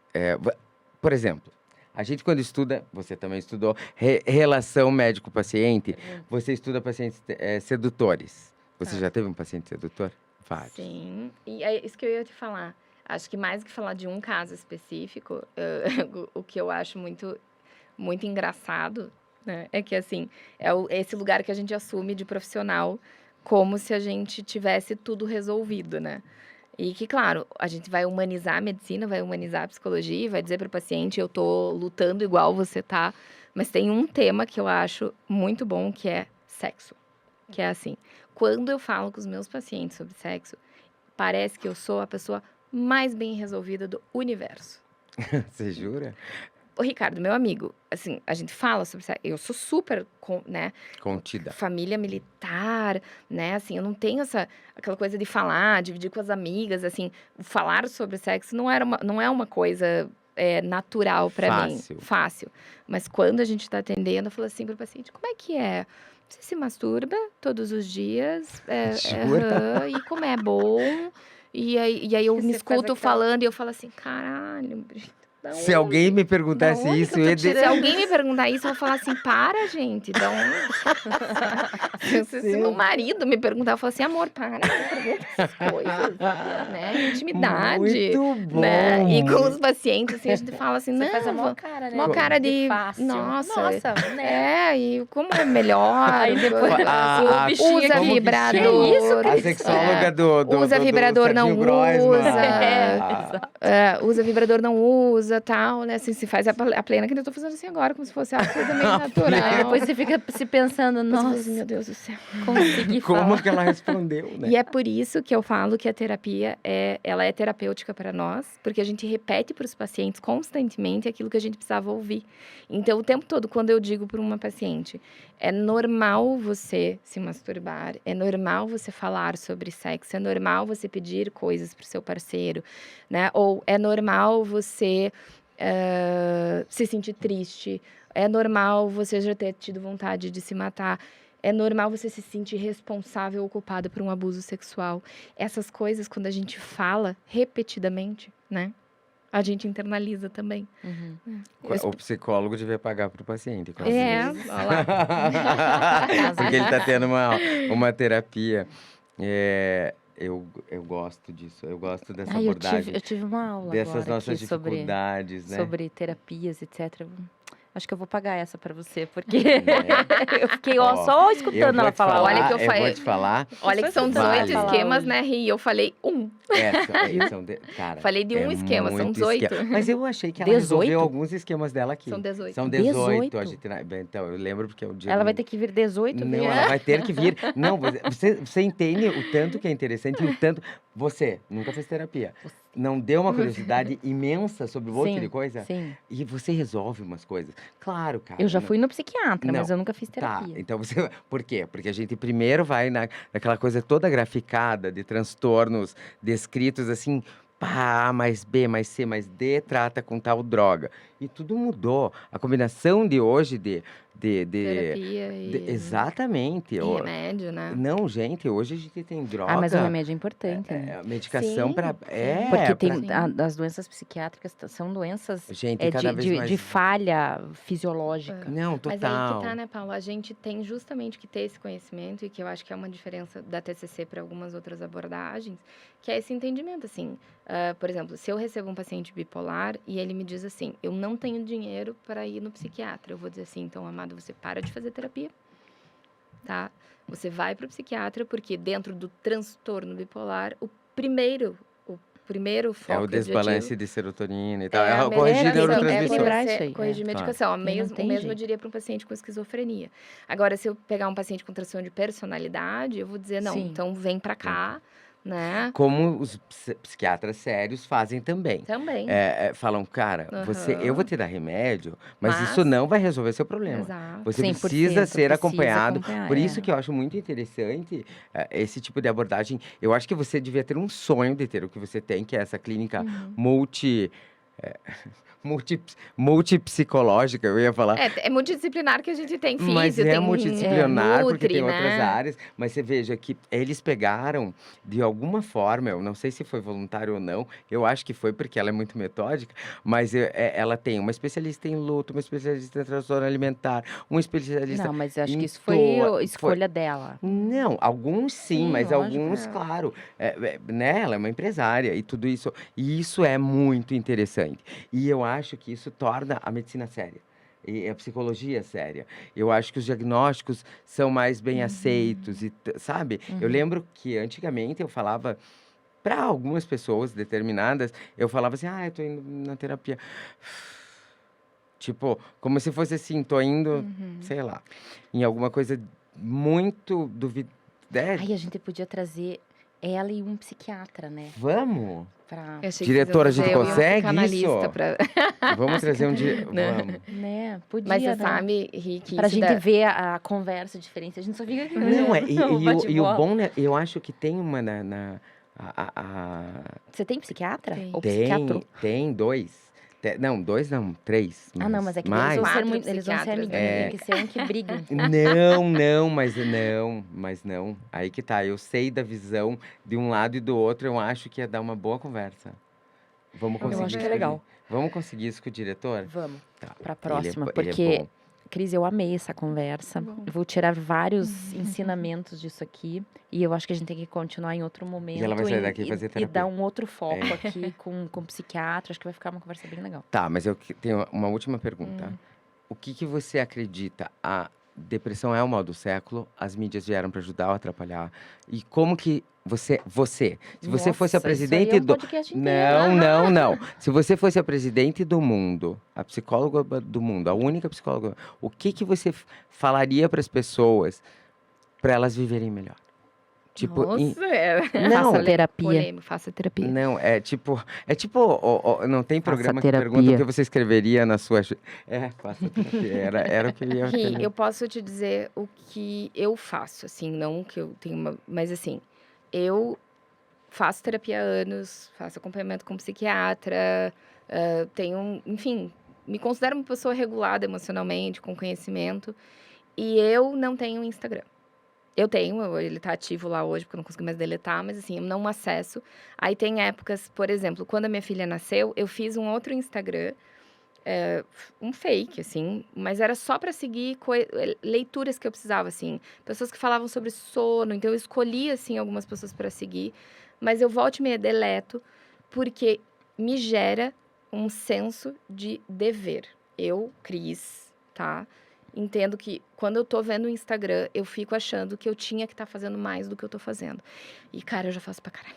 por exemplo, a gente quando estuda, você também estudou, relação médico-paciente, você estuda pacientes sedutores. Você Tá. já teve um paciente sedutor? Vários. Sim, e é isso que eu ia te falar. Acho que mais que falar de um caso específico, o que eu acho muito, muito engraçado, né, é que, assim, esse lugar que a gente assume de profissional como se a gente tivesse tudo resolvido, né? E que, claro, a gente vai humanizar a medicina, vai humanizar a psicologia, vai dizer para o paciente, eu tô lutando igual você tá, mas tem um tema que eu acho muito bom, que é sexo. Que é assim, quando eu falo com os meus pacientes sobre sexo, parece que eu sou a pessoa mais bem resolvida do universo. Você jura? Ô, Ricardo, meu amigo, assim, a gente fala sobre sexo, eu sou super, né, Contida. família militar, né, assim, eu não tenho aquela coisa de falar, dividir com as amigas, assim, falar sobre sexo não é uma coisa natural para mim, Fácil. fácil. Mas quando a gente está atendendo, eu falo assim para o paciente, como é que é? Você se masturba todos os dias? Jura? E como é bom? E aí eu me Você faz escuto aquela- falando e eu falo assim, caralho, Brito, da Se alguém me perguntasse Da onde isso, que eu eu tô ia dizer... se alguém me perguntar isso, eu vou falar assim, para, gente, da onde? Se meu marido me perguntar, eu falo assim, amor, para, não pergunta essas coisas, né? Intimidade, Muito bom. né? E com os pacientes, assim, a gente fala assim, Você não, faz a maior cara, né? maior cara de fácil. nossa, né? e como é melhor, Aí depois A- o bichinho usa aqui. como que vibrador. chama? Que isso, A Cris? sexóloga do Usa vibrador, não Serginho Groisman. usa. Ah, Usa vibrador, não usa, tal, né? Assim, se faz a plena, que eu tô fazendo assim agora, como se fosse uma coisa meio natural. Aí depois você fica se pensando, Você fala assim, nossa, meu Deus do céu. consegui Como falar. que ela respondeu, né? E é por isso que eu falo que a terapia ela é terapêutica para nós, porque a gente repete para os pacientes constantemente aquilo que a gente precisava ouvir. Então, o tempo todo, quando eu digo para uma paciente, é normal você se masturbar, é normal você falar sobre sexo, é normal você pedir coisas para o seu parceiro, né? Ou é normal você se sentir triste, é normal você já ter tido vontade de se matar. É normal você se sentir responsável ou culpado por um abuso sexual. Essas coisas, quando a gente fala repetidamente, né? A gente internaliza também. Uhum. O psicólogo devia pagar pro paciente, quase. Olha lá. Porque ele tá tendo uma terapia. Eu gosto disso, eu gosto dessa Ai, abordagem. eu tive uma aula Dessas agora nossas aqui sobre, dificuldades, né? sobre terapias, etc. Acho que eu vou pagar essa pra você, porque Né? eu fiquei Ó, só Eu escutando vou ela te falar. Olha que eu eu falei- vou te falar. Olha que são 18 Vale. esquemas, Hoje. né, Ri? Eu falei Cara, Falei de um esquema, são muito 18. esquema. Mas eu achei que ela 18? resolveu alguns esquemas dela aqui. São 18. São 18. 18? A gente, então, eu lembro porque é o dia Ela do vai meu- ter que vir 18, Não, viu? ela vai ter que vir. Não, você entende o tanto que é interessante e o tanto... Você nunca fez terapia. Não deu uma curiosidade imensa sobre um monte Sim, de coisa? sim. E você resolve umas coisas. Claro, cara. Eu já não- fui no psiquiatra, mas Não. eu nunca fiz Tá, terapia. então você... Por quê? Porque a gente primeiro vai naquela coisa toda graficada de transtornos descritos assim... Pá, A mais B, mais C, mais D, trata com tal droga. E tudo mudou. A combinação de hoje Terapia e Exatamente. remédio, né? Não, gente, hoje a gente tem Ah, mas o droga, remédio é importante, né? medicação Sim, para. sim. Porque pra- tem as doenças psiquiátricas são doenças Gente, cada vez mais. de falha fisiológica. Não, Mas aí que tá, total. né, Paulo? A gente tem justamente que ter esse conhecimento e que eu acho que é uma diferença da TCC para algumas outras abordagens, que é esse entendimento, assim. Por exemplo, se eu recebo um paciente bipolar e ele me diz assim, eu não tenho dinheiro para ir no psiquiatra, eu vou dizer assim, então, amado, você para de fazer terapia, tá? Você vai para o psiquiatra porque dentro do transtorno bipolar, o primeiro É foco o e objetivo desbalance de serotonina e tal. é a Corrigir medicação, neurotransmissores. quebrar isso aí, corrigir é. medicação. E não O tem mesmo eu jeito. diria para um paciente com esquizofrenia. Agora, se eu pegar um paciente com transtorno de personalidade, eu vou dizer, não, Sim. então vem para cá, né? Como os psiquiatras sérios fazem também. Também. Falam, cara, eu vou Aham. te dar remédio, mas Mas- isso não vai resolver seu problema. Exato. Você 100% precisa ser precisa acompanhado. acompanhar, Por isso é. que eu acho muito interessante esse tipo de abordagem. Eu acho que você devia ter um sonho de ter o que você tem, que é essa clínica multi, é, multipsicológica, eu ia falar. É multidisciplinar que a gente tem físio, Mas tem multidisciplinar, porque nutri, tem outras né? áreas. Mas você veja que eles pegaram, de alguma forma, eu não sei se foi voluntário ou não, eu acho que foi porque ela é muito metódica, mas ela tem uma especialista em luto, uma especialista em transtorno alimentar, um especialista Não, mas eu acho em que isso foi escolha dela. Não, alguns sim, Sim, mas lógico. alguns, claro, né, ela é uma empresária e tudo isso, e isso é muito interessante. E eu acho que isso torna a medicina séria. E a psicologia séria. Eu acho que os diagnósticos são mais bem aceitos, sabe? Eu lembro que antigamente eu falava para algumas pessoas determinadas, eu falava assim, eu tô indo na terapia. Tipo, como se fosse assim, tô indo, sei lá, em alguma coisa muito duvidosa. Ai, a gente podia trazer ela e um psiquiatra, né? Vamos? Pra, Eu achei que Diretora, a vocês gente iam dizer, eu e um consegue psicanalista isso? pra- Vamos trazer um dia. Né? Vamos. né? Podia, Mas você né? sabe, Rick, Pra isso gente da- ver a conversa diferente. A gente só fica aqui. Não, no e o bate-bola. bom, né? Eu acho que tem uma Você tem psiquiatra? Tem. Ou psiquiatra? tem dois. Não, dois não, três. Ah, não, mas é que mais. eles vão ser Quatro muito. Eles vão ser psiquiatras, amiguinhos. né? Tem que ser um que briga. Mas não. Aí que tá, eu sei da visão de um lado e do outro, eu acho que ia dar uma boa conversa. Vamos Eu conseguir. acho que é isso com o legal. Vamos conseguir isso com o diretor? Vamos. Tá. Pra Ele próxima. ele é Porque, bom. Cris, eu amei essa conversa. Eu vou tirar vários ensinamentos disso aqui. E eu acho que a gente tem que continuar em outro momento. E ela vai sair daqui e fazer e terapia. dar um outro foco aqui com psiquiatra. Acho que vai ficar uma conversa bem legal. Tá, mas eu tenho uma última pergunta. O que você acredita? A depressão é o mal do século? As mídias vieram para ajudar ou atrapalhar? E como que se você fosse a Nossa, presidente isso aí é um do... podcast inteiro. Não. Se você fosse a presidente do mundo, a psicóloga do mundo, a única psicóloga, o que você falaria para as pessoas para elas viverem melhor? Tipo, Não, Faça terapia. Polêmico, faça terapia. não, não tem Faça programa que pergunta o terapia. que você escreveria na sua... faça terapia, era o que eu ia... Ri, eu posso te dizer o que eu faço, assim, não que eu tenho uma... Mas, assim, eu faço terapia há anos, faço acompanhamento com psiquiatra, enfim, me considero uma pessoa regulada emocionalmente, com conhecimento, e eu não tenho Instagram. Eu tenho, ele tá ativo lá hoje, porque eu não consegui mais deletar, mas assim, eu não acesso. Aí tem épocas, por exemplo, quando a minha filha nasceu, eu fiz um outro Instagram, um fake, assim, mas era só para seguir leituras que eu precisava, assim, pessoas que falavam sobre sono, então eu escolhi, assim, algumas pessoas para seguir, mas eu volto e meia deleto, porque me gera um senso de dever. Eu, Cris, tá? Entendo que quando eu tô vendo o Instagram, eu fico achando que eu tinha que estar fazendo mais do que eu tô fazendo. E, cara, eu já faço pra caralho.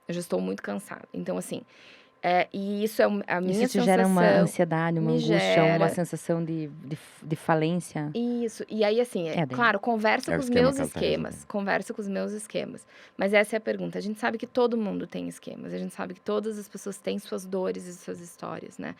Eu já estou muito cansada. Então, assim, e isso é a minha Isso te sensação. gera uma ansiedade, uma me angústia, gera. uma sensação de falência. Isso. E aí, assim, daí. claro, conversa É o com os esquema meus que ela tá esquemas. resolvendo. Conversa com os meus esquemas. Mas essa é a pergunta. A gente sabe que todo mundo tem esquemas. A gente sabe que todas as pessoas têm suas dores e suas histórias, né?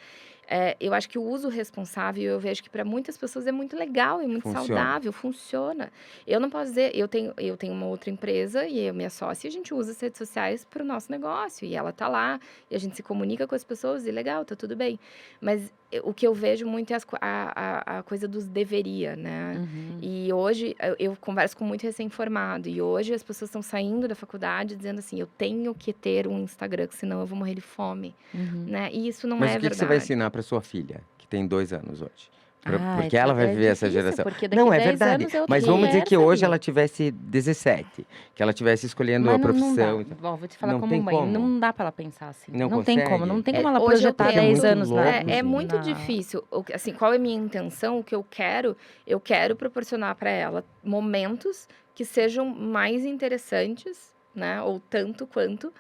Eu acho que o uso responsável, eu vejo que para muitas pessoas é muito legal, é muito Funciona. saudável, funciona. Eu não posso dizer, eu tenho uma outra empresa e eu, minha sócia, a gente usa as redes sociais para o nosso negócio. E ela tá lá, e a gente se comunica com as pessoas, e legal, tá tudo bem. Mas o que eu vejo muito é a coisa dos deveria, né? Uhum. E hoje, eu converso com muito recém-formado, e hoje as pessoas estão saindo da faculdade dizendo assim, eu tenho que ter um Instagram, senão eu vou morrer de fome, Uhum. né? E isso não Mas é o que que você vai verdade. ensinar para sua filha, que tem 2 anos hoje? Porque É, ela vai é viver essa difícil, geração. porque daqui Não, é 10 verdade. anos é outra Mas vamos dizer que conversa, hoje Gui. ela tivesse 17, que ela tivesse escolhendo a Mas não dá. profissão. Então. Bom, vou te falar Não como tem mãe, como. não dá pra ela pensar assim. Não Não tem como, não consegue? tem como ela Hoje eu projetar Porque é 10 muito anos louco, É muito na... difícil. Assim, qual é a minha intenção? O que eu quero proporcionar para ela momentos que sejam mais interessantes, né? Ou tanto quanto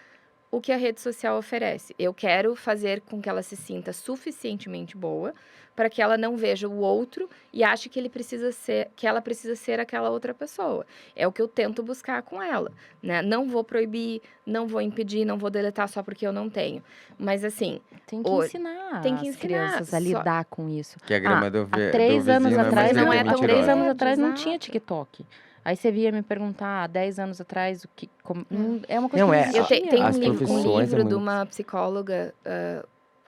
o que a rede social oferece. Eu quero fazer com que ela se sinta suficientemente boa para que ela não veja o outro e ache que ela precisa ser aquela outra pessoa. É o que eu tento buscar com ela, né? Não vou proibir, não vou impedir, não vou deletar só porque eu não tenho. Mas assim, Tem que o- ensinar tem que as ensinar. crianças a Só lidar com isso. Que a grama do Há do 3 anos vizinho não é mais atrás, não verde, é é tão 3 mentirosa. anos verde, atrás não tinha exato. TikTok. Aí você via me perguntar, há 10 anos atrás, é uma coisa Não, que não é, Eu existia. tenho as um profissões é livro de muito. uma psicóloga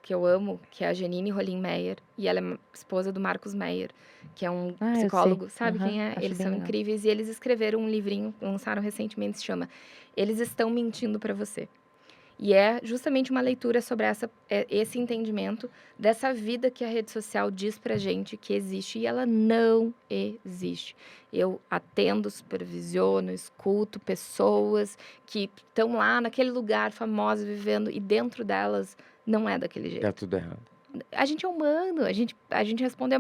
que eu amo, que é a Janine Rolim Meyer, e ela é esposa do Marcos Meyer, que é um Eu sei. psicólogo, sabe Aham, quem é? acho Eles bem são legal. incríveis e eles escreveram um livrinho, lançaram recentemente, se chama Eles Estão Mentindo para Você. E é justamente uma leitura sobre esse entendimento dessa vida que a rede social diz pra gente que existe e ela não existe. Eu atendo, supervisiono, escuto pessoas que estão lá naquele lugar famoso vivendo e dentro delas não é daquele jeito. Tá tudo errado. A gente é humano, a gente responde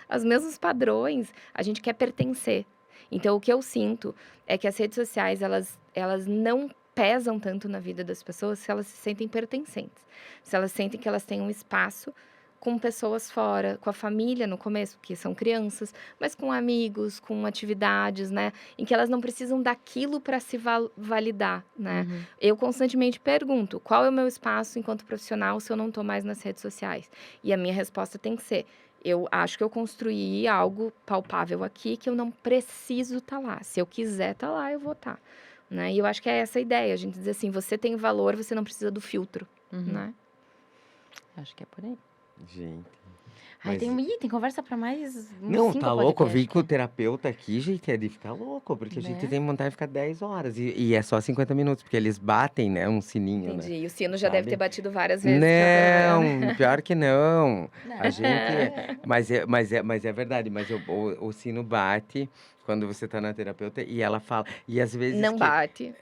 aos mesmos padrões, a gente quer pertencer. Então, o que eu sinto é que as redes sociais, elas não pesam tanto na vida das pessoas se elas se sentem pertencentes. Se elas sentem que elas têm um espaço com pessoas fora, com a família no começo, que são crianças, mas com amigos, com atividades, né? Em que elas não precisam daquilo para se validar, né? Uhum. Eu constantemente pergunto, qual é o meu espaço enquanto profissional se eu não estou mais nas redes sociais? E a minha resposta tem que ser, eu acho que eu construí algo palpável aqui que eu não preciso estar lá. Se eu quiser estar lá, eu vou estar. Né? E eu acho que é essa a ideia, a gente dizer assim, você tem valor, você não precisa do filtro, Uhum. né? Acho que é por aí. Gente. Ai, Mas- tem conversa pra mais uns Não, 5 tá louco? Eu vim podcasts, com o né? terapeuta aqui, gente, é de ficar louco, porque a gente Né? tem vontade de ficar 10 horas. E é só 50 minutos, porque eles batem, né? Um sininho, né? Entendi. E o sino já deve Sabe? ter batido várias vezes. que eu tô vendo. Não, pior que não. A Não. gente. Mas é verdade, mas o sino bate quando você tá na terapeuta e ela fala. E às vezes Não que. bate.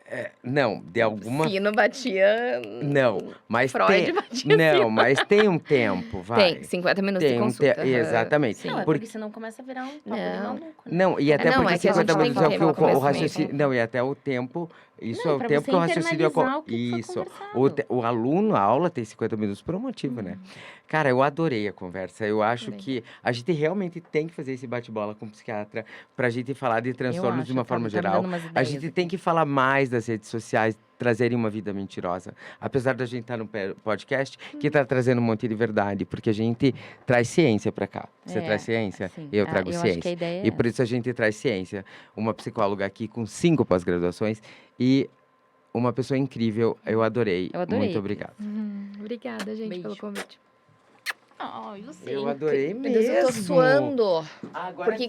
Não, de alguma. Sino batia. Não, mas Freud tem. batia Não, sino. mas tem um tempo, vai. Tem, 50 minutos de Tem um consulta. te... Exatamente. Sim. Não, é Porque porque senão começa a virar um papo de Não. maluco, né? Não, e até não, porque é que a 50 gente tem minutos é que o ter uma que o conversa raciocínio. mesmo. Não, e até o tempo. Isso Não, é o pra tempo você que o raciocínio. internalizar o que foi Isso. conversado. O aluno, a aula tem 50 minutos por um motivo, né? Cara, eu adorei a conversa. Eu acho Também. que a gente realmente tem que fazer esse bate-bola com o psiquiatra pra gente falar de Eu transtornos acho, de uma forma tá me geral. dando umas A ideias gente aqui. tem que falar mais das redes sociais, trazerem uma vida mentirosa. Apesar da gente estar no podcast, que tá trazendo um monte de verdade, porque a gente traz ciência pra cá. Você É, traz ciência? sim. Eu Ah, trago eu acho que a ciência. ideia é E por essa. isso a gente traz ciência. Uma psicóloga aqui com 5 pós-graduações e uma pessoa incrível. Eu adorei. Eu adorei, Muito Cris. obrigado. Obrigada, gente, pelo Beijo. convite. Ai, você. Eu adorei Meu Deus, eu tô mesmo. suando. Agora Por que